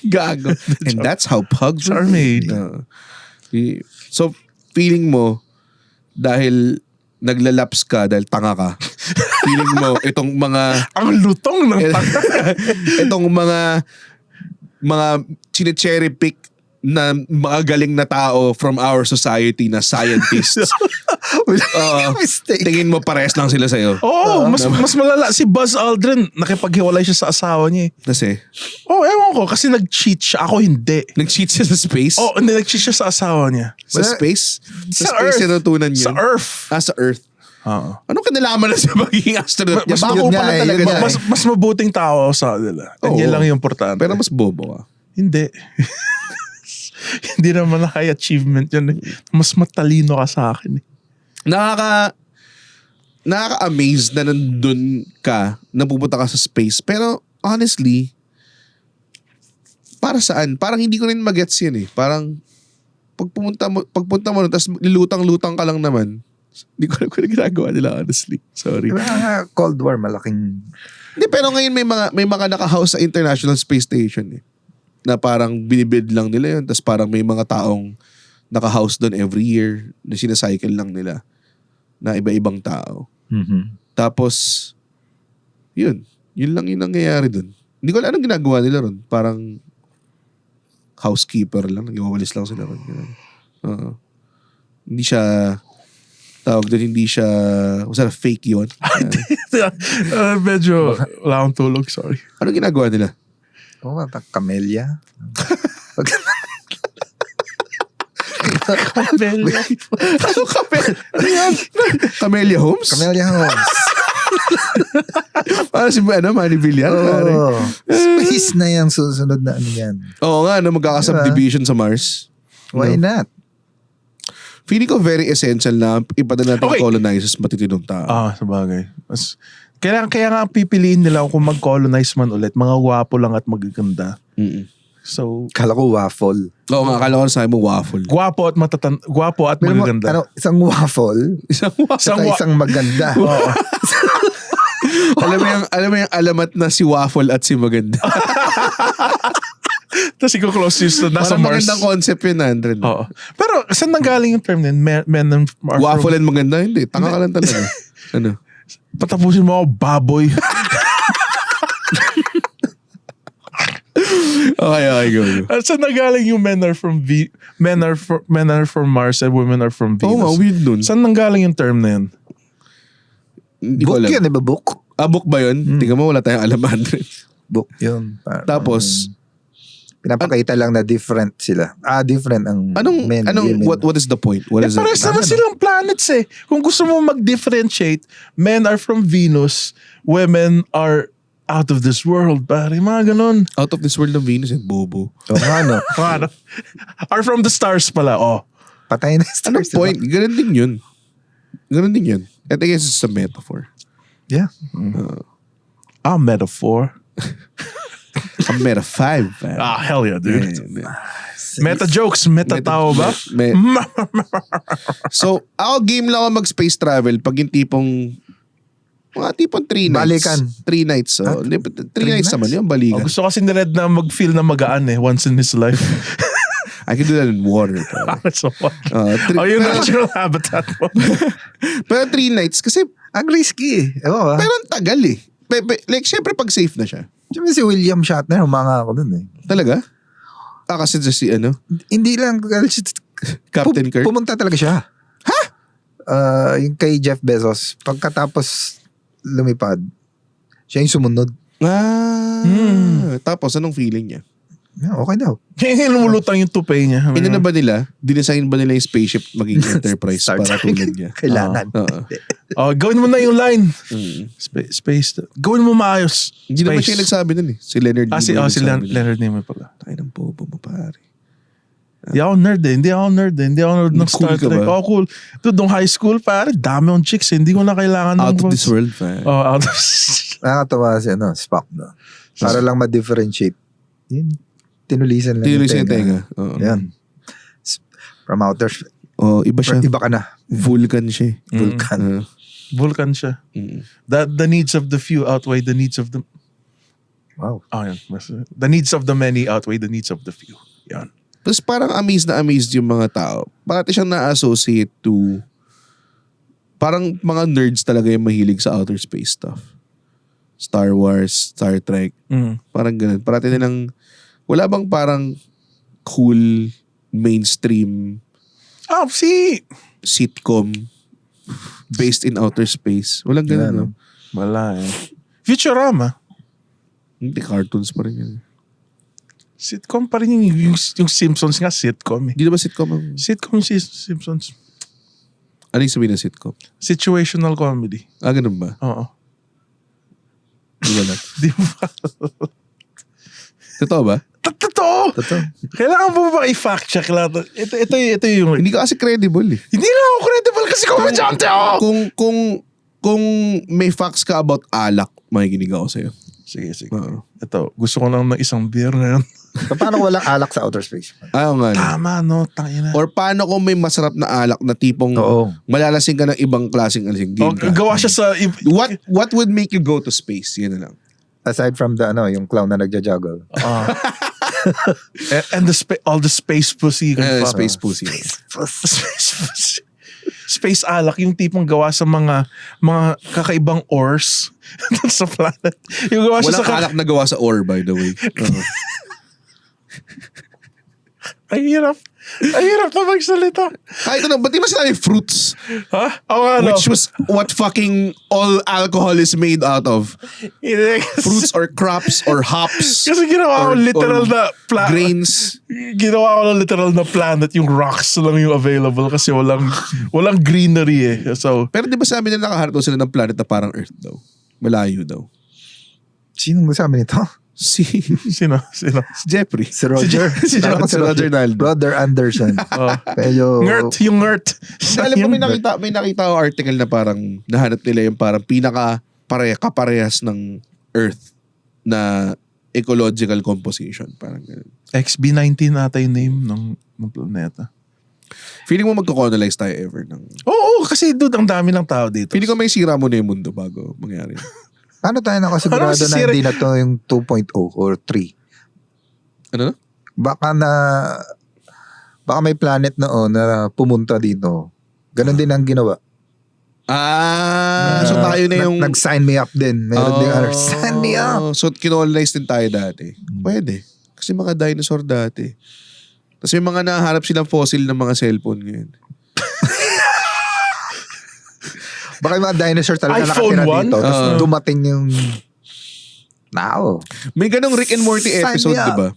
Gago. And that's how pugs Are made. So, feeling mo, dahil naglalaps ka, dahil tanga ka, Feeling mo, itong mga Ang lutong ng tanga. itong mga chine-cherry pick na mga galing na tao from our society na scientists. Mistake. Tingin mo pares lang sila sa'yo. Oo, mas malala. Si Buzz Aldrin, nakipaghiwalay siya sa asawa niya eh. Kasi, Ewan ko, kasi nag-cheat siya. Ako hindi. nag-cheat siya sa space? Hindi, nag-cheat siya sa asawa niya. Sa space? Sa space Earth. sinutunan niya? Sa Earth. Sa Earth. Oo. Anong kinalaman na sa magiging astronaut? Mas Bako yun pala nga eh, talaga yun niya. nga eh. Mas mabuting tao sa nila. Oo. Yan lang yung importante. Pero mas bobo ka. Hindi. Hindi naman na high achievement yun. Mas matalino ka sa akin. Nakaka-amaze na nandun ka, napupunta ka sa space. Pero honestly, para saan? Parang hindi ko rin magets yan eh. Parang pagpunta mo nun, tapos lilutang-lutang ka lang naman. Hindi ko alam kung ano ginagawa nila, honestly. Sorry. Diba, Cold War, malaking... Hindi, pero ngayon may mga naka-house sa International Space Station eh. Na parang binibid lang nila yun. Tapos parang may mga taong naka-house doon every year na sinacycle lang nila na iba-ibang tao. Tapos, yun lang yung nangyayari doon. Hindi ko alam anong ginagawa nila ron. Parang housekeeper lang. Nag-iwawalis lang sila ron. Hindi siya fake yun. Medyo wala akong tulog, sorry. Anong ginagawa nila? Camellia. Camellia. Ano Camellia Holmes? Camellia Holmes. Parang si Manny Villar. Space na yung susunod na ano yan. Oo nga, magkaka-subdivision sa Mars. Why not? Feeling ko very essential na ipadala natin colonizers matitinong tao. Sabagay. Kaya nga pipiliin nila kung mag-colonize man ulit, mga gwapo lang at magaganda. So, Kala ko waffle. Oo nga, akala ko na sabi mo waffle. gwapo at magaganda. Isang waffle, saka isang maganda. alam mo yung alamat na si waffle at si maganda. Tapos i-close yung nasa Parang Mars. magandang concept yun, Andred. Oo. Pero saan nanggaling yung term din? Men are Waffle and maganda? Hindi. Tanga ka lang talaga. Ano? Patapusin mo ako, baboy. Okay, go. Saan nanggaling yung men are from Mars and women are from Venus? Oo nga, weird nun. Saan nanggaling yung term na yun? Hindi ko Book alam. yun, di ba book? Book ba yun? Tingnan mo, wala tayong alam, Andred. Book yun. Tapos, pinapakita lang na different sila. Different ang men, women. what is the point? What is Pares naman silang planets eh. Kung gusto mo mag-differentiate, men are from Venus, women are out of this world, pare. Mga ganun. Out of this world ng Venus and bobo. Ano? Are from the stars pala. Patay na stars. Anong point? Ganun din yun. I think it's just a metaphor. Yeah. Metaphor. A meta 5. Hell yeah, dude. Yeah. Meta jokes, meta tao ba? So, ako game lang ako mag-space travel pag yung mga tipong 3 nights. Balikan. 3 nights. So, 3 nights naman yung balikan. Gusto kasi ni Red na mag-feel na magaan once in his life. I can do that in water. So what? pero, Yung natural habitat mo. pero 3 nights kasi Ang risky eh. Ewan ba? pero ang tagal eh. Like, syempre pag safe na siya. Siyempre si William Shatner, humanga ako dun eh. Talaga? Kasi si Hindi lang, Captain Kirk? pumunta talaga siya. Ha? Yung kay Jeff Bezos, pagkatapos lumipad, siya yung sumunod. Tapos, anong feeling niya? Okay daw. Kaya lumulutang yung tupay niya. Ina na ba nila? Dinesign ba nila yung spaceship maging Enterprise Star para Trek. tulad niya? Kailangan. Gawin mo na yung line. Space. Gawin mo maayos. Hindi naman siya nagsabi nun eh. Si Leonard Nimoy. Si Leonard Nimoy pala. Tayo ng bobo mo, pare. Hindi ako nerd eh. Hindi ako nerd ng Cool Star ka Trek. ba? Cool. Dude, nung high school, pare, dami yung chicks eh. Hindi ko na kailangan ng... Out of this world, fan. Out of... Nakakatawa si Spock no. Para lang ma-differentiate. Yun, tinulisan lang Tinulisan yung tenga. Yan. From outer Iba siya. Iba ka na. Vulcan siya. Vulcan. Vulcan siya. The needs of the few outweigh the needs of the... Wow. Yan. The needs of the many outweigh the needs of the few. Yan. Tapos parang amazed yung mga tao. Bakit siyang na-associate to parang mga nerds talaga yung mahilig sa outer space stuff. Star Wars, Star Trek. Parang ganun. Parati nilang, wala bang parang cool, mainstream sitcom based in outer space? Walang ganun, no? Wala eh. Futurama. Hindi, cartoons pa rin yan. Sitcom pa rin yung Simpsons nga, sitcom eh. Hindi na ba sitcom ang... Sitcom yung Simpsons. Ano yung sabihin ng sitcom? Situational comedy. Ganun ba? Oo. Di ba lang? Di ba? Totoo ba? Totoo! Kailangan mo ba i-fact check lahat? Ito yung... Hindi ka kasi credible eh. Hindi na ako credible kasi komedyante ako! Kung may facts ka about alak, makikinig ako sa'yo. Sige. Ito, gusto ko lang ng isang beer ngayon. So, paano walang alak sa outer space? Ayaw nga. Tama, no? Tangina. Or paano kung may masarap na alak na tipong malalasing ka ng ibang klaseng alasing? Gawa siya sa... What would make you go to space? Yan na lang. Aside from yung clown na nagja-juggle. And all the space pussy. Space pussy. Space alak, yung tipong gawa sa mga kakaibang ores sa planet. Yung gawa siya Walang alak na gawa sa ore, by the way. Ay, hirap na magsalita. Kahit ano, ba't di ba sinabi fruits? Ha? Ano? Which was what fucking all alcohol is made out of. Fruits or crops or hops. Kasi ginawa ko literal na grains. Ginawa ko na literal na planet, yung rocks lang yung available kasi walang greenery eh. So, pero di ba sabi nila nakaharap daw sila ng planet na parang Earth daw? Malayo daw. Sinong sabi nito? Sino? Si Jeffrey. Si Roger. Si Roger Naldo. Brother Anderson. Medyo... Yung Ngert. Alam mo, may nakita ko article na parang nahanap nila yung parang kaparehas ng Earth na ecological composition. Parang ganun. XB19 ata yung name ng planeta. Feeling mo magko-colonize tayo ever ng... Oo, kasi dude, ang dami ng tao dito. Feeling ko may sira mo na yung mundo bago mangyari. Paano tayo nakasigurado na hindi na to yung 2.0 or 3? Ano? Baka may planet na pumunta dito. Ganon din ang ginawa. So tayo na yung... Nag-sign me up din. Meron din sign me up. So kinolonize din tayo dati. Pwede. Kasi mga dinosaur dati. Tapos may mga nahanap silang fossil ng mga cellphone ngayon. Baka yung mga dinosaur talaga iPhone nakatira 1? dito. Tapos dumating yung... May ganong Rick and Morty episode, di ba?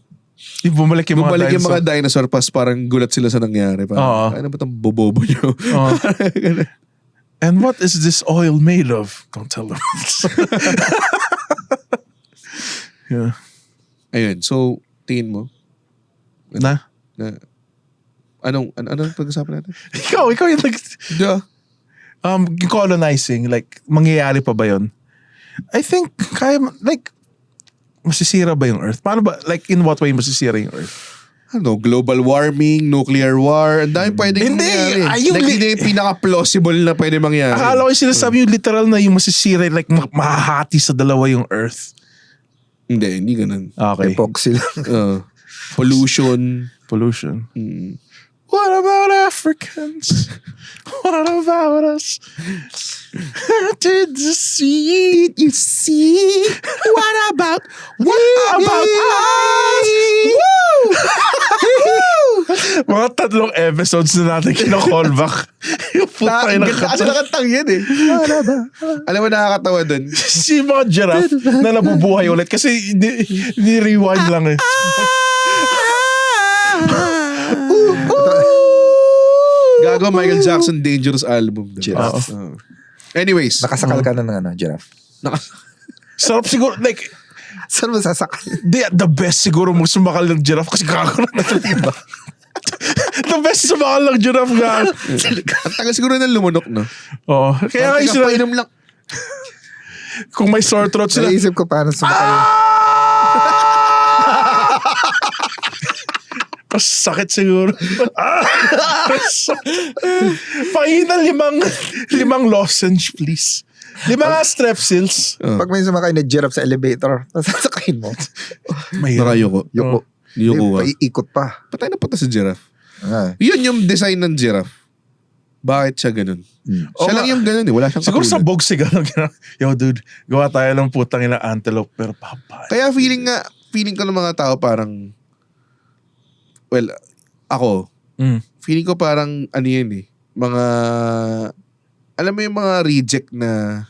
Bumalik yung mga dinosaur pas parang gulat sila sa nangyari. Parang, ano ba itong bobobo nyo? And what is this oil made of? Don't tell them. Yeah. Ayun, so, tingin mo? Anong pag-usapan natin? Ikaw yung Yeah. Colonizing, like, mangyayari pa ba yun? I think, masisira ba yung Earth? Paano ba, like, in what way masisira yung Earth? Global warming, nuclear war, ang dami pwedeng mangyari. Hindi yung pinaka-plausible na pwede mangyari. Akala ko yung sinasabi yung literal na yung masisira, like, mahahati sa dalawa yung Earth. Hindi ganun. Okay. Epoxy lang. Pollution. What about Africans? What about us? Did you see? What about us? Mga 3 episodes na natin kina-callback. Yung puta yung nakatang yan eh. Alam mo nakakatawa dun? Si mga giraffe na nabubuhay ulit kasi ni-rewind lang eh. Gago Michael Jackson Dangerous album. Giraffe. Anyways. Nakasakal ka na ng giraffe. Sarap siguro, like, saan mo sasakal? The best siguro sumakal ng giraffe kasi gago na diba? The best sumakal ng giraffe nga. Ang tagal siguro na lumunok, no? Oo. Kaya nga sila, painom lang. Kung may sore throat sila. Naisip ko paano sumakal. Sakit siguro. Pahinal 5 lozenge, please. 5 strepsils. Pag may sumakay na giraffe sa elevator, sasakayin mo. Nakayoko. Yoko. Iikot pa. Patay na pata sa giraffe. Yun yung design ng giraffe. Bakit siya ganun? Oo Siya lang nga. yung ganun eh. Wala siyang Siguro sa katulad. Bogsig, yo dude, gawa tayo lang putang ina antelope pero papay. Kaya feeling ko ng mga tao parang, well, ako, feeling ko parang, ano yun eh, mga, alam mo yung mga reject na,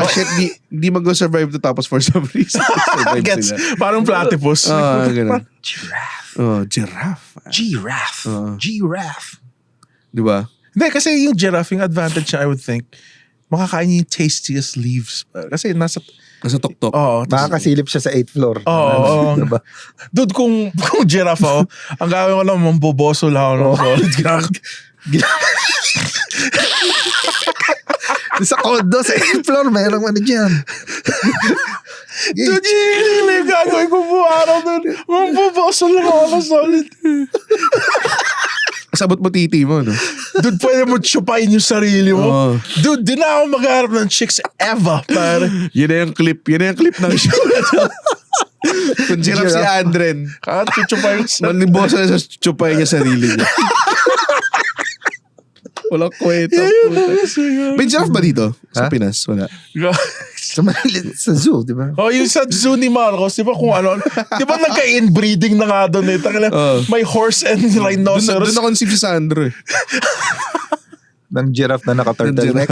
shit, di mag-survive to tapos for some reason, survive Gets, sila. parang platypus. Ganun. Giraffe. Giraffe. Giraffe. Di ba? Hindi, kasi yung giraffe, yung advantage niya, I would think, makakain niya yung tastiest leaves. Kasi nasa Tok-tok. Oo. Makakasilip siya sa 8th floor. Oo. Diba? Dude, kung giraffe ako, ang gawin ko lang, mamboboso lang ako ng solid. Sa condo, sa 8th floor, mayroong ano dyan. Dude, yung gagawin ko po araw doon. Mamboboso lang ako ng solid. Sabot mo titi mo, no? Dude, pwede mo tsupain yung sarili mo. Oo. Dude, di na ako magharap ng chicks ever, pare. Yun na yung clip ng show na to. Kung giraffe si Andren, Kahit tsupain yung sarili. manibosa na sa tsupay niya sarili niya. Walang kwenta. May giraffe ba dito? Sa Ha? Pinas? Wala. Sa Manila, sa zoo, di ba? Oh, yung sa zoo ni Marcos, di ba kung ano, di ba nagka-inbreeding na nga doon eh. May horse and rhinoceros. Doon na-conceive si Sandro eh. Ng giraffe na naka-turtleneck.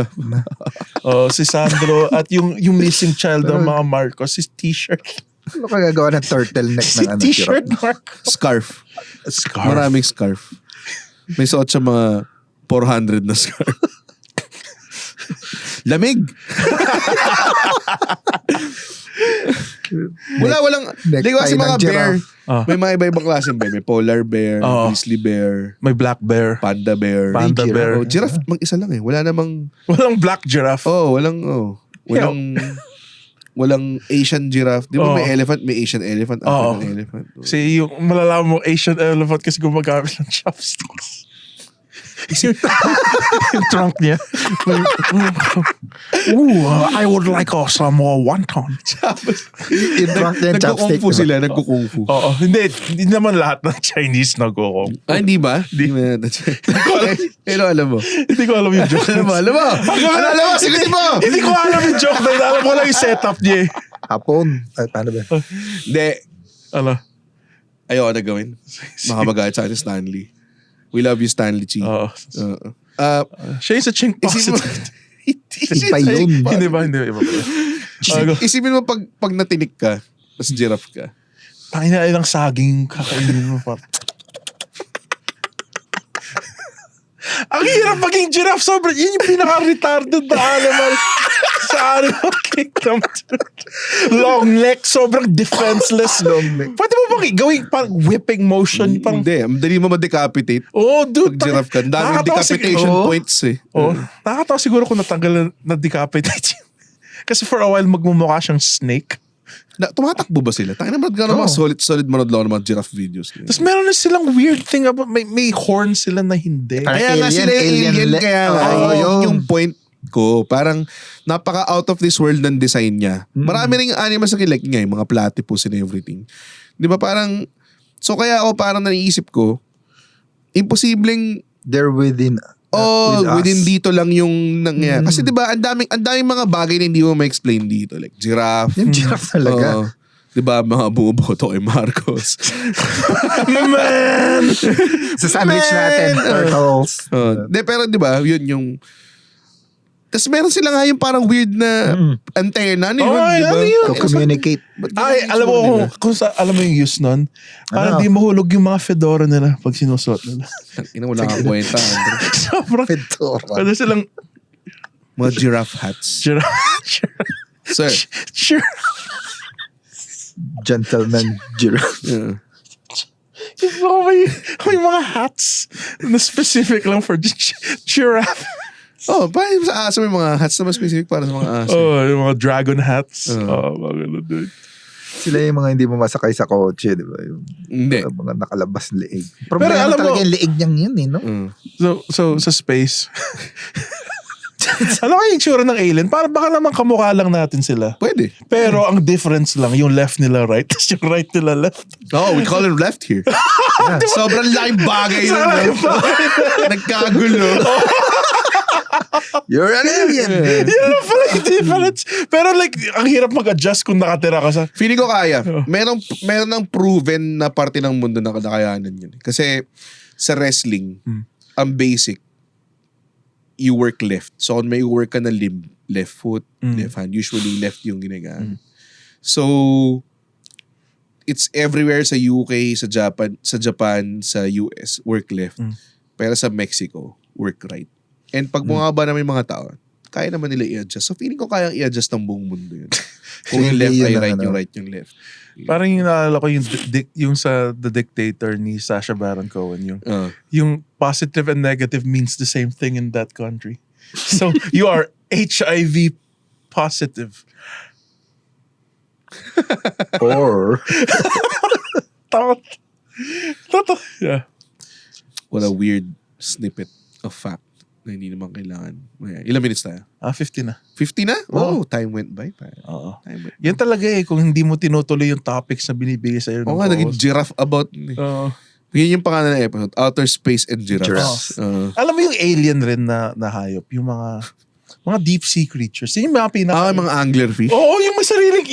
Oh, si Sandro at yung missing child ng mga Marcos, si t-shirt. Ano ka gagawa ng turtleneck Si ng t-shirt giraffe? Marcos. Scarf. Scarf. Maraming scarf. May suot siya mga 400 na scarf. Lamig. Walang. Necktie Like kasi mga ng bear. giraffe. May mga iba-ibang klaseng bear. May polar bear, Oo. grizzly bear, May black bear. panda bear. Panda giraffe. bear. Oh, giraffe, mag-isa lang eh. Wala namang, Walang black giraffe. walang Asian giraffe. Di ba Oo. may elephant, may Asian elephant, Oo. African elephant. Kasi yung malalaman mo Asian elephant kasi gumagamit ng chopsticks. Yung trunk niya. I would like some more wonton. Yung trunk niya, chopstick. Nagkukungfu diba? sila, nagkukungfu. Oo, hindi naman lahat ng Chinese nagkukong. Hindi ba? Hindi ba? Pero alam mo. Hindi ko alam yung joke. Alam mo? Alam mo? Sigatin mo! Hindi ko alam yung joke na yun. Alam ko lang yung setup niya eh. Hapon. Ay, paano ba? Hindi. Ano? Ayoko na gawin. Makamagalit sa akin si Stanley. We love you, Stanley Chi. Oo. Uh, Siya yung sa chink Isipin mo, positive. Iba yun. Hindi ba? Hindi iba ba? isipin mo pag natinik ka, tapos giraffe ka. Tangina ilang saging kakainin mo pa. Ang hirap maging giraffe. Sobrang, yun yung pinaka-retarded na animal sa animal kingdom. Long neck, sobrang defenseless. Long neck. Pwede mo bang gawing parang whipping motion? Parang, Hindi, madali mo ma-decapitate. oh, dude. Pag giraffe ka. Ang daming nakakatawa decapitation siguro- points eh. Oh, nakakatawa siguro kung natanggal na decapitate yun. Kasi for a while, magmumukha siyang snake. Tumatakbo ba sila? Tangina naman gano'n mga solid manood lang ng mga giraffe videos. Tapos meron na silang weird thing about, may horn sila na hindi. Parang Kaya nga alien, sila yung alien, alien kaya nga. Oo, yun yun. yung point ko. Parang napaka out of this world ng design niya. Marami rin yung animals na like nga, yung mga platypus and everything. Di ba parang, so kaya ako parang naiisip ko, imposibleng They're within with us. within dito lang yung nangyayari. Kasi 'di ba, ang daming mga bagay na hindi mo ma-explain dito, like giraffe. Yung giraffe talaga. Oo. 'Di ba, mga bumuboto kay Marcos. Man! Sa sandwich natin, turtles. Pero 'di ba, yun yung tapos meron sila nga yung parang weird na antenna. Ano yun? Oh, di ba? ano yun? To communicate. Ay, alam mo alam mo yung use nun? Parang Ano? di mahulog yung mga fedora nila pag sinusuot nila. Ina, wala kang kwenta, Andre. Sobrang, Fedora. pwede silang, Mga giraffe hats. Sir. Sure. Gentleman giraffe. Yeah. May mga hats na specific lang for giraffe. Parang sa aso may mga hats na mas specific para sa mga aso. Oh, yung mga dragon hats. Mga ganun din. Sila yung mga hindi mo masakay sa kotse, di ba? Yung Hindi. mga nakalabas na leeg. Problema alam mo- talaga yung leeg niyang yun, eh, no? Mm. So sa space, Ano kaya yung itsura ng alien? Para baka naman kamukha lang natin sila. Pwede. Pero ang difference lang, yung left nila right, tapos yung right nila left. Oh, we call it left here. Sobrang laking bagay nun. Nagkagulo. You're an alien. Yun na pala yung difference. Pero like, ang hirap mag-adjust kung nakatira ka sa... Feeling ko kaya. Meron ng proven na parte ng mundo na kakayanan yun. Kasi sa wrestling, ang basic, you work left. So kung may work ka na limb, left foot, left hand, usually left yung ginagamit. So, it's everywhere sa UK, sa Japan, sa US, work left. Pero sa Mexico, work right. And pag bumaba na may mga tao, kaya naman nila i-adjust. So feeling ko kayang i-adjust ng buong mundo yun. Kung yung left ay right, yung right yung left. Parang yung naalala ko yung sa The Dictator ni Sacha Baron Cohen, yung positive and negative means the same thing in that country. So you are HIV positive. Or Yeah. What a weird snippet of fact na hindi naman kailangan. Ilang minutes tayo? 50 na. 50 na? Oh, time went by. Oo. Time went by. Yan talaga kung hindi mo tinutuloy yung topics na binibigay sa'yo. Oo nga, naging giraffe about. Yun yung pangalan ng episode. Outer Space and Giraffes. Alam mo yung alien rin na hayop, yung mga deep sea creatures. Yung mga mga anglerfish. Oo, yung may sariling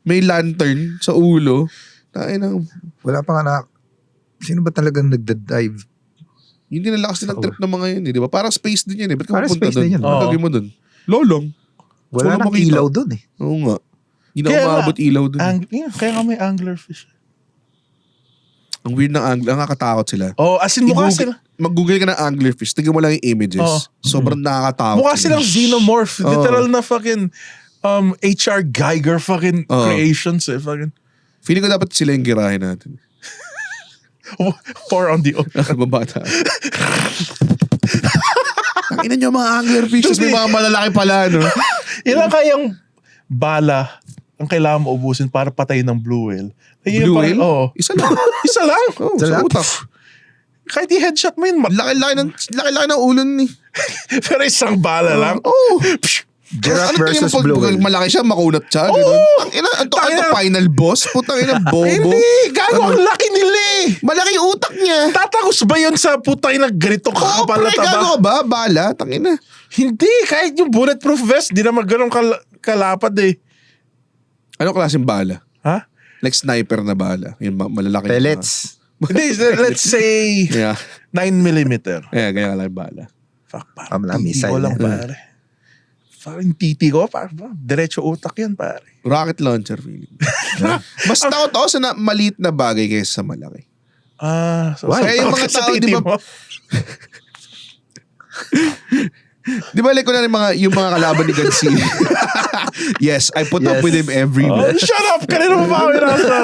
may lantern sa ulo. wala pa nga na, sino ba talagang nagda-dive? Hindi na lakas din ang trip ng mga yun, di ba? Parang space din yan eh. Ba't ka Parang pupunta space din doon? yan. Ba't gagawin mo doon? Lolong. Wala nang ilaw doon eh. Oo nga. Hindi na Kaya umabot ilaw doon. Kaya nga may anglerfish. Ang weird ng angler. Ang nakakatakot sila. Oh, as in mukha sila. Mag-google ka ng anglerfish. Tignan mo lang yung images. Sobrang nakakatakot. Mukha silang xenomorph. Literal na fucking H.R. Geiger fucking creations eh. Fucking. Feeling ko dapat sila yung girahin natin. Or on the ocean. Babata. Takinan nyo mga anglerfish. May mga malalaki pala, no? Ilang kayang bala ang kailangan mo ubusin para patayin ng blue whale? Blue whale? Oo. Isa lang. Isa lang? Oo, Isa sa lang? utak. Kahit i-headshot mo yun. Laki-laki ng ulo ni. Pero isang bala lang? Oo. Giraffe Ano versus tingin mo, blue pag whale. malaki siya, makunat siya. Oo. Ang final boss? Putang ina, bobo. Hindi. Gago, ang laki nila eh. Malaki yung utak niya. Tatagos ba yun sa putay na ganitong Oo, kakapal na pre, taba? gago ka ba? Bala? Tangina. Hindi. Kahit yung bulletproof vest, di naman ganun kalapad eh. Ano klaseng bala? Ha? Like sniper na bala. Yung malalaki. Pellets. Hindi, let's say Yeah. 9mm. Yeah, ganyan ka lang yung bala. Fuck, parang Wala, titi missile ko lang, yan. pare. Parang titi ko, parang diretso utak yan, pare. Rocket launcher feeling. Mas takot ako sa maliit na bagay kaysa sa malaki. So Kaya yung mga sa tao, titi di ba- mo? Di ba like ko na yung mga kalaban ni Godzilla? Yes, I put up Yes. with him every Oh, day. shut up! Kanina mo ba kami nasa?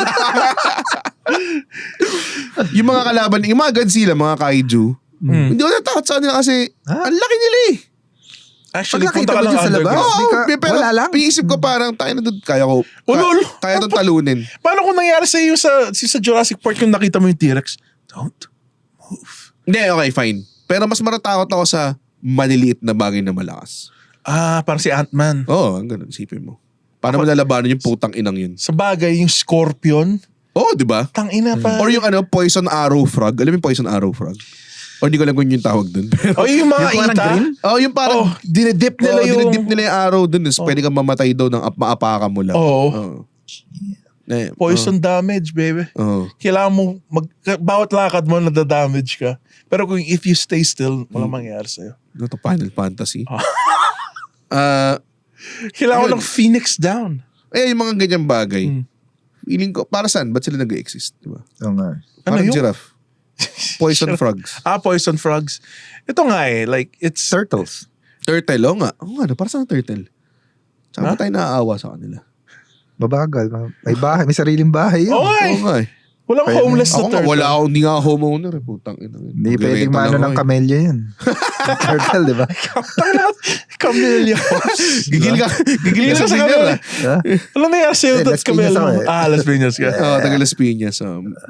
Yung mga kalaban, yung mga Godzilla, mga kaiju, hindi ko natakot sa kanila kasi ang laki nila eh. Actually, Pag nakita punta ka mo lang dyan sa labas, underground. di ka, pero wala lang. pinisip ko parang tayo na doon, kaya ko, Ulol! kaya doon talunin. Paano kung nangyari sa iyo sa Jurassic Park yung nakita mo yung T-Rex? Don't move. Hindi, okay, fine. Pero mas maratakot ako sa maliliit na bagay na malakas. Parang si Ant-Man. Oo, ang ganun, isipin mo. Paano mo lalabanan yung putang inang yun? Sa bagay, yung Scorpion. Oo, di ba? Tangina pa. Or yung poison arrow frog. Alam mo yung poison arrow frog? O hindi ko lang kung yung tawag dun. O yung mga Yung parang ita. green? Yung parang, dinidip nila yung... dinidip nila yung arrow dun. Pwede kang mamatay daw ng maapakan mo lang. Oo. Poison Oh. damage, baby. Oo. Kailangan mo, bawat lakad mo nadadamage ka. Pero kung if you stay still, walang mangyayari sa'yo. Ano to, Final Fantasy? Kailangan mo Yun. ng Phoenix down. Yung mga ganyang bagay. Feeling ko, para saan? Ba't sila nag-exist? Diba? Oo nga. Parang yun? giraffe. Poison frogs. Poison frogs. Ito nga like, it's... Turtles. Turtle, oo nga. Oo nga, para saan ang turtle? Saan ba tayo naaawa sa kanila? Mabagal. May bahay. May sariling bahay yun. Oo nga eh. Oo nga eh. Walang Kaya homeless na Ako nga, turtle. hindi nga homeowner eh. Putang ina. Hindi pwedeng mano ng kamelyo yun. Turtle, di ba? Camellia. Gigil ka sa singer ah. Ha? Alam na yan sa'yo, Eh, that's Las Piñas Camellia. ako eh. Las Piñas ka. Oo, taga Las Piñas.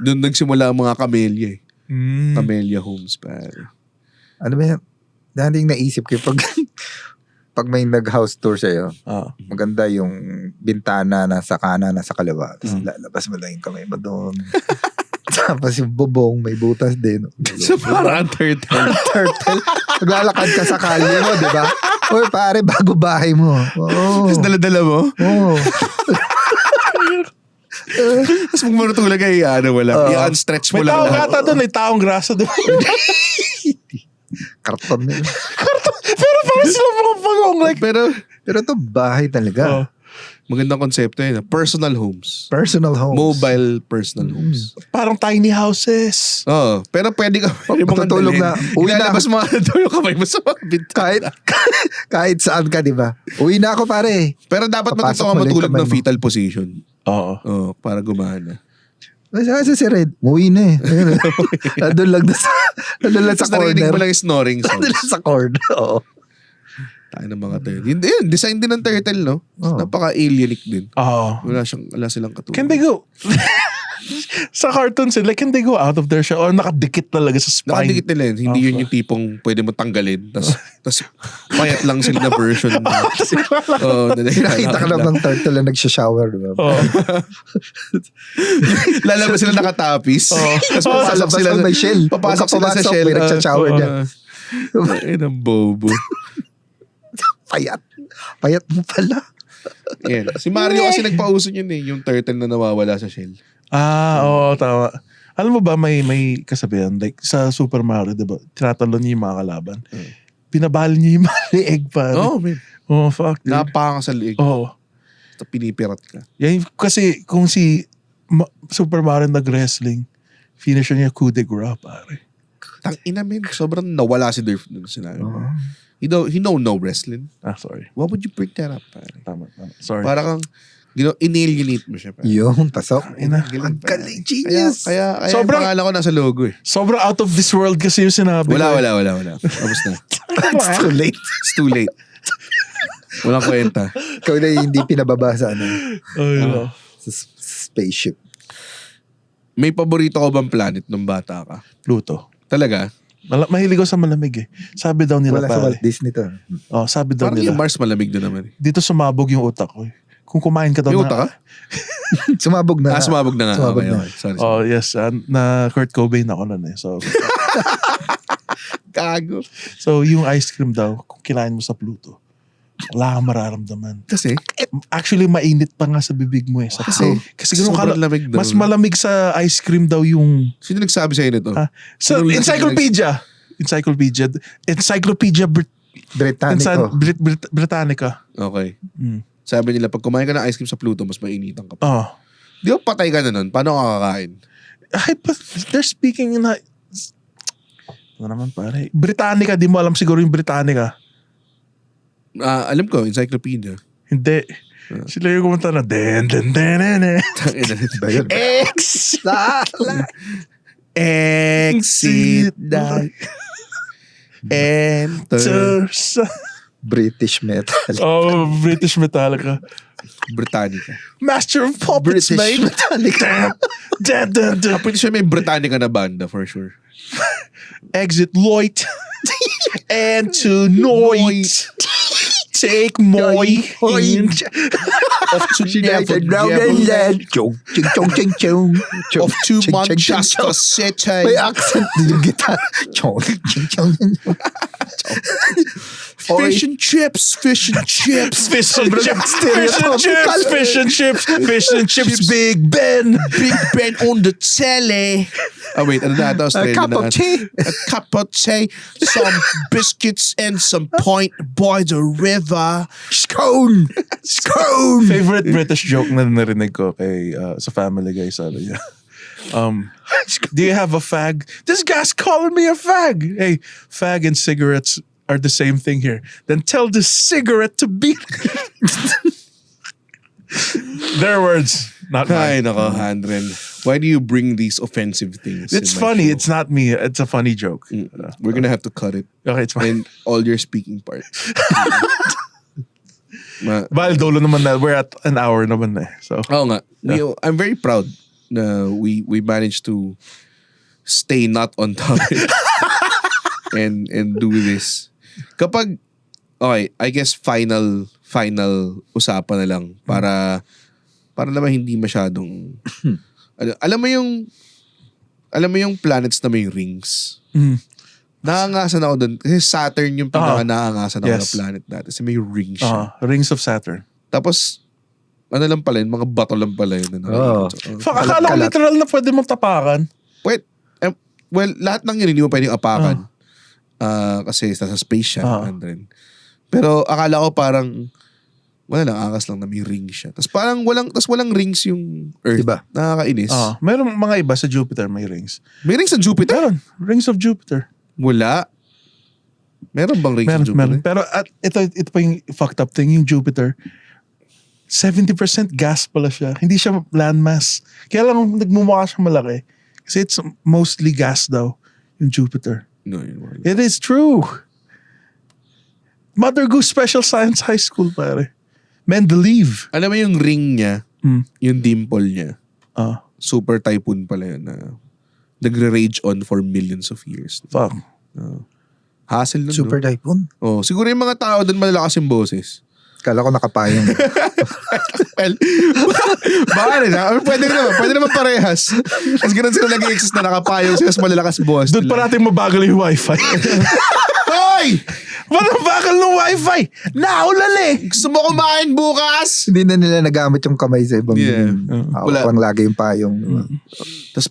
Doon nagsimula ang mga camellia eh. Mm. Camellia homes pare. Ano ba yan? dating naisip ko pag pag may nag-house tour sa'yo, maganda yung bintana na sa kanan, na sa kaliwa. Tapos lalabas mo lang yung kamay mo doon. Tapos yung bubong, may butas din. So parang turtle. Turtle. Maglalakad ka sa kalye mo, di ba? Uy, pare, bago bahay mo. Oo. Tapos dala-dala mo. Oo. Tapos pag marutulog ay wala. I-unstretch mo May lang. taong gata doon, may taong grasa doon. Karton nila. Pero parang sila mga pagong like. Pero ito bahay talaga. Magandang konsepto yun. Personal homes. Personal homes. Mobile personal homes. Parang tiny houses. Oo. Pero pwede ka. Matutulog na. Uwi na. Ilalabas mo yung kamay mo sa mga bintana. Kahit saan ka, di ba? Uwi na ako, pare. Pero dapat Papasok matuto ka mo matulog lang ng kamay mo. fetal position. Oo. Oo. Para gumana. Nasa si Red, uwi na eh. Nandun lang sa Tapos narinig mo corner. lang yung snoring Nandun sounds. lang sa corner. Oo. Tayo ng mga turtle. Yun, design din ng turtle, no? Oo. Napaka-alienic din. Oo. Wala silang katulad. Can they go? Sa cartoons, like, can they go out of their shell? Or nakadikit talaga sa spine? Nakadikit nila yun. Hindi yun yung tipong pwede mo tanggalin. Tapos payat lang sila na version. Nakita ka naman ng turtle na nagsha-shower. Diba? Oo. Lalabas sila nakatapis. Tapos papasok Palabas sila. ka may shell. Papasok sila sa shell. May nagsha-shower dyan. Ay, ng bobo. Payat. Payat mo pala. Yan. Si Mario kasi nagpauso yun eh. Yung turtle na nawawala sa shell. Oo, tama. Alam mo ba, may kasabihan, like sa Super Mario, diba? Tinatalon niya yung mga kalaban. Pinabali niya yung mga leeg pa. Oh, man. Oh, fuck. Dude. Napaka sa liig. Oo. Tapos pinipirat ka. Yan, kasi kung si Super Mario nag-wrestling, finisher niya coup de grace, pare. Tang ina, man. Sobrang nawala si Durf dun sinabi mo. He know no wrestling. Sorry. Why would you bring that up, pare? Tama. Sorry. Para kang, inalienate mo siya, pare. Yung pasok. Ang galing, genius. Kaya Sobrang- pangalan ko nasa logo eh. Sobrang out of this world kasi yung sinabi. Wala. ko. Tapos na. It's too late. It's too late. Walang kwenta. Ikaw na hindi pinababasa sa spaceship. May paborito ko bang planet nung bata ka? Pluto. Talaga? Mahilig ko sa malamig eh. Sabi daw nila Wala sa pare. Walt Disney to. Oh, sabi daw Parang nila. yung Mars malamig na naman eh. Dito sumabog yung utak ko eh. Kung kumain ka daw May utak ka? Sumabog na. Sumabog na nga. Sumabog Okay. na. Sorry. Oh, yes. Na Kurt Cobain ako nun eh. So, Gago. so yung ice cream daw, kung kinain mo sa Pluto, wala kang mararamdaman. Kasi? Actually, mainit pa nga sa bibig mo eh. Kasi ganun sobrang lamig daw. mas malamig sa ice cream daw yung... Sino nagsabi sa'yo nito? So, Ganun lang Encyclopedia Britannico. Britannica. Okay. Mm. Sabi nila, pag kumain ka ng ice cream sa Pluto, mas mainitan ka pa. Oh. Di ba patay ka na nun? Paano ka kakain? Ay, but they're speaking in a... Ano naman pare? Britannica, di mo alam siguro yung Britannica. Alam ko, encyclopedia. Hindi. Sila yung kumanta na den. Ba yun? Exit that. Enter. British metal. Oh, British Metallica. Britannica. Master of Puppets, British mate. Metallica. Pretty sure may Britannica na banda for sure. Exit Lloyd. And to Noit. Take Moy. Off to United Never Land. Chong, chong, chong, chong, chong. Off to Ching, ching, Manchester ching, City. May accent din yung guitar. Chong, ching, chong. Fish and chips. Fish and chips. Fish and chips. Big Ben. Big Ben on the telly. Oh wait, ano na ito? A cup of tea. A cup of tea. Some biscuits and some point by the river. Scone. Scone. Favorite British joke na narinig ko kay sa Family Guy, sabi niya. Do you have a fag? This guy's calling me a fag. Hey, fag and cigarettes are the same thing here. Then tell the cigarette to be. Their words, not Ay, mine. nako, Handren. Why do you bring these offensive things? It's in my funny. show? It's not me. It's a funny joke. We're gonna have to cut it. Okay, it's fine. And all your speaking parts. Well, dolo naman na. We're at an hour naman na. So, Oo nga. I'm very proud na we managed to stay not on topic and do this. Kapag, okay, I guess final usapan na lang para naman hindi masyadong, alam mo yung planets na may rings. Naangasan ako doon. Kasi Saturn yung pinaka-naangasan ako na planet natin. Kasi may ring siya. Rings of Saturn. Tapos, ano lang pala yun, mga bato lang pala yun. Akala ko literal na pwede mong tapakan. Well, lahat ng yun, hindi mo pwedeng apakan. Kasi sa space siya. Pero akala ko parang, wala lang, angas lang na may ring siya. Tapos parang walang rings yung Earth. Diba? Nakakainis. Meron mga iba sa Jupiter may rings. May rings sa Jupiter? Meron. Rings of Jupiter. Wala. Meron bang rings sa Jupiter? Meron. Pero ito pa yung fucked up thing, yung Jupiter. 70% gas pala siya. Hindi siya landmass. Kaya lang nagmumukha siya malaki. Kasi it's mostly gas daw, yung Jupiter. No, yun wala. It is true. Mother Goose Special Science High School, pare. Mendeleev. Alam mo yung ring niya, yung dimple niya, super typhoon pala yun na nagre-rage on for millions of years. Fuck. Hassle nun. Super typhoon. Siguro yung mga tao doon malalakas yung boses. Kala ko nakapayong. Well, baka rin ha? Pwede naman parehas. Kasi ganun sila nag-i-exist na nakapayong sila sa malalakas boss. Doon pa natin mabagal yung wifi. Hoy! Walang bagal ng wifi! Naulan eh! Gusto mo kumain bukas? Hindi na nila nagamit yung kamay sa ibang Wala. pang lagi yung payong. Tapos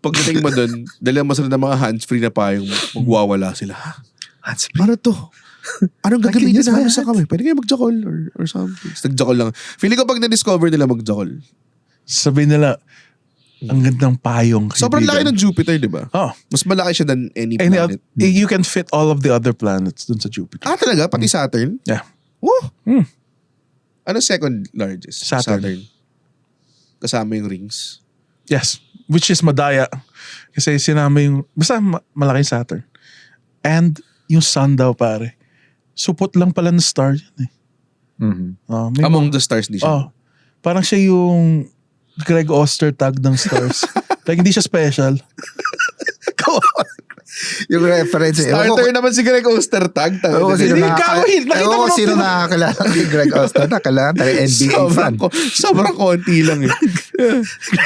pagdating mo doon, dala mo sila ng mga hands-free na payong, magwawala sila. Hands-free? Ano to? Anong gagamitin namin sa kamay? Pwede kayo mag-jakol or something. Nag-jakol lang. Feeling ko pag na-discover nila mag-jakol. Sabihin nila, ang gandang payong. Sobrang laki ng Jupiter, di ba? Mas malaki siya than any planet. You can fit all of the other planets dun sa Jupiter. Talaga? Pati Saturn? Yeah. Woo! Ano second largest? Saturn. Kasama yung rings. Yes. Which is madaya. Kasi sinama yung, basta malaking Saturn. And yung sun daw, pare. Supot lang pala ng star yun eh. Among the stars di siya. Parang siya yung Greg Ostertag ng stars. Like hindi siya special. Yung reference. Starter naman si Greg Ostertag. Ewan ko sino nakakilala kay Greg Ostertag. Nakakilala tayo NBA fan. Sobrang konti lang eh.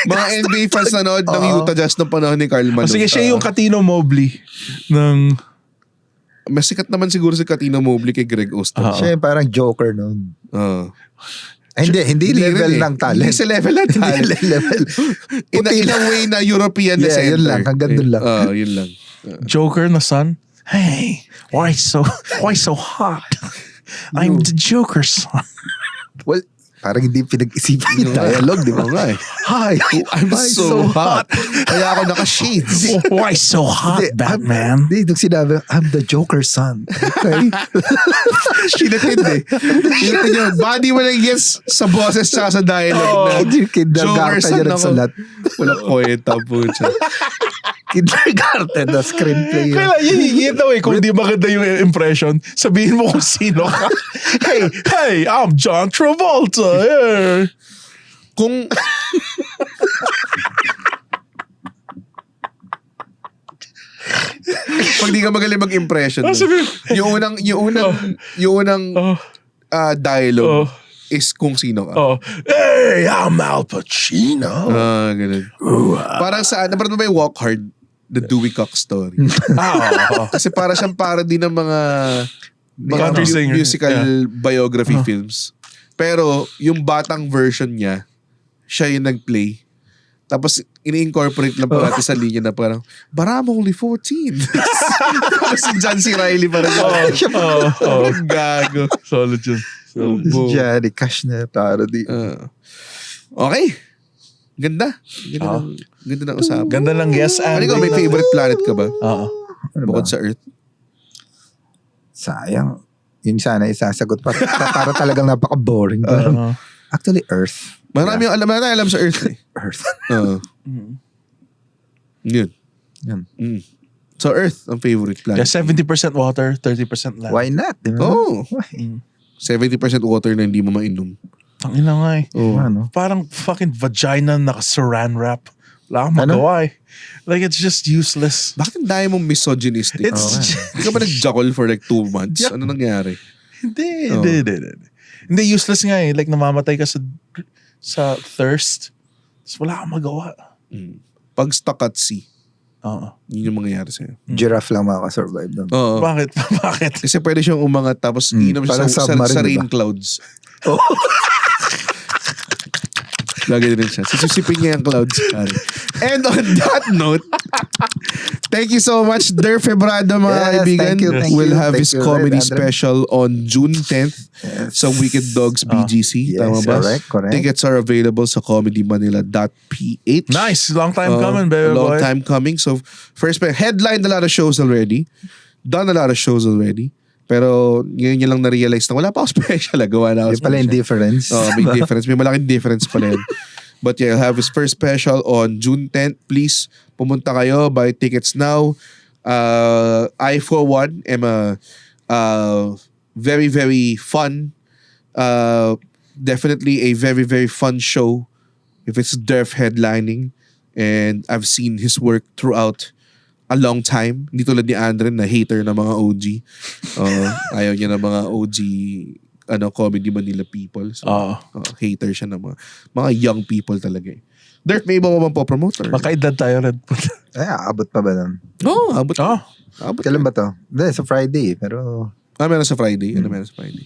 Mga NBA fans nanood ng Utah Jazz ng panahon ni Karl Malone. Sige, siya yung Katino Mobley ng... Mas sikat naman siguro si Katino Mobley kay Greg Ostertag. Siya yung parang Joker noon. Hindi level ng talent. Hindi sa level ng talent. In a way na European na center. Yun lang. Hanggang dun lang. Yun lang. Joker na son. Hey, why so hot? I'm the Joker's son. Well, parang hindi pinag-isipan yung dialogue, di ba? Hi, I'm so hot. Kaya ako naka-shades. Why so hot, Batman? Hindi, nung sinabi, I'm the Joker's son. Okay? Sinatid eh. Sinatid yun. Body mo lang yes sa boses tsaka sa dialogue na Yung kindergarten niya nagsalat. Wala kwenta po siya. Kindergarten na screenplay. Kaya yun daw eh, kung di maganda yung impression, sabihin mo kung sino ka. Hey, I'm John Travolta. Yeah. Kung pag di ka magaling mag-impression yung unang dialogue is kung sino ka. Hey, I'm Al Pacino. Ganun. Parang sa napanood mo ba yung Walk Hard? The Dewey Cox story. Kasi para siyang parody ng mga Country singer. musical biography films. Pero yung batang version niya, siya yung nag-play. Tapos ini-incorporate lang pala sa linya na parang, but I'm only 14. Tapos si John C. Reilly parang, gago. Solid yun. Johnny Cash na parody. Okay. Ganda. Ganda ng usapan. Ganda ng yes and. Ano ka, may favorite planet ka ba? Bukod sa Earth? Sayang. Yun sana isasagot para talagang napaka-boring. Actually, Earth. Marami yung alam sa Earth eh. Earth. Yun. So Earth, ang favorite planet. Yeah, 70% water, 30% land. Why not? Diba? Why? 70% water na hindi mo mainom. Tangina nga eh. Ano? Parang fucking vagina naka-saran wrap. Wala kang magawa eh. Like, it's just useless. Bakit ang dami mong misogynistic? It's Hindi ka ba nag-jackal for like 2 months? Ano nangyari? Hindi. Hindi, useless nga eh. Like, namamatay ka sa thirst. Tapos wala kang magawa. Pag stuck at sea, Oo. yun yung mangyayari sa'yo. Giraffe lang makaka-survive doon. Oo. Bakit? Bakit? Kasi pwede siyang umangat tapos inom siya Parang sa submarine, rain diba? clouds. Lagi din siya. Sisipin niya yung clouds. And on that note, thank you so much, Der Febrado, mga Yes, kaibigan. thank you. We'll have Thank his you, comedy Andre. special on June 10th sa Wicked Dogs BGC. Yes, Tama ba? correct. Tickets are available sa comedymanila.ph. Nice. Long time coming, baby A long boy. time coming. So, first, headlined a lot of shows already. Done a lot of shows already. Pero, ngayon niya lang na-realize na wala pa ako special. Gawa na ako Yung pala yung special. difference. May difference. May malaking difference pala yun. But yeah, he'll have his first special on June 10th. Please, pumunta kayo. Buy tickets now. I, for one, am a very, very fun, definitely a very, very fun show if it's Derf headlining. And I've seen his work throughout a long time. Hindi tulad ni Andre na hater ng mga OG. Ayaw niya ng mga OG Comedy Manila people. So, hater siya ng mga young people talaga eh. Derf, may iba mo bang po-promote? Makaedad tayo, Red Bull. Ay, abot pa ba nun? Oo, abot. Abot. Kailan ba to? Hindi, sa Friday. Pero Meron sa Friday. Meron sa Friday?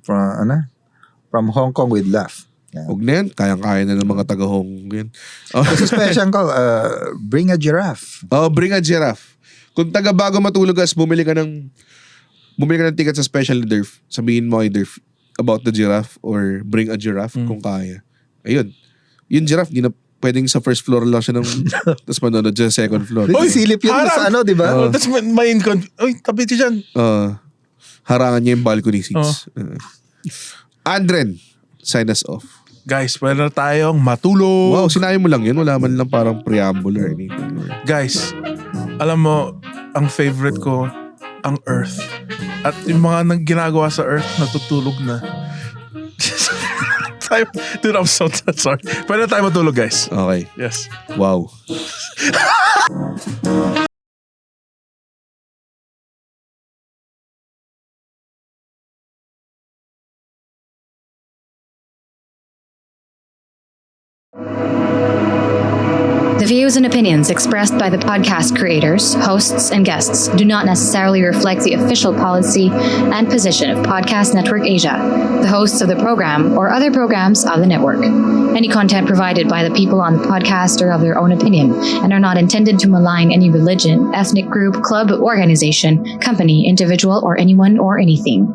from Hong Kong with Laugh. Yeah. Huwag na yan. Kayang-kaya na ng mga taga-Hong Kong yan. Sa special ko, bring a giraffe. Bring a giraffe. Kung taga bago matulog guys, bumili ka ng ticket sa special ni Derf. Sabihin mo kay Derf about the giraffe or bring a giraffe kung kaya. Ayun. Yung giraffe, di na pwedeng sa first floor lang siya tapos manonood dyan sa second floor. Uy, silip yun sa ano, di ba? That's my Uy, tabi ti dyan. Harangan niya yung balcony seats. Andren, sign us off. Guys, pwede na tayong matulog. Wow, sinabi mo lang yun. Wala man lang parang preamble or anything. Guys, alam mo, ang favorite ko, ang Earth. At yung mga ginagawa sa Earth, natutulog na. Dude, I'm so sorry. Pwede na tayo matulog, guys. Okay. Yes. Wow. The views and opinions expressed by the podcast creators, hosts, and guests do not necessarily reflect the official policy and position of Podcast Network Asia, the hosts of the program, or other programs of the network. Any content provided by the people on the podcast are of their own opinion and are not intended to malign any religion, ethnic group, club, organization, company, individual, or anyone or anything.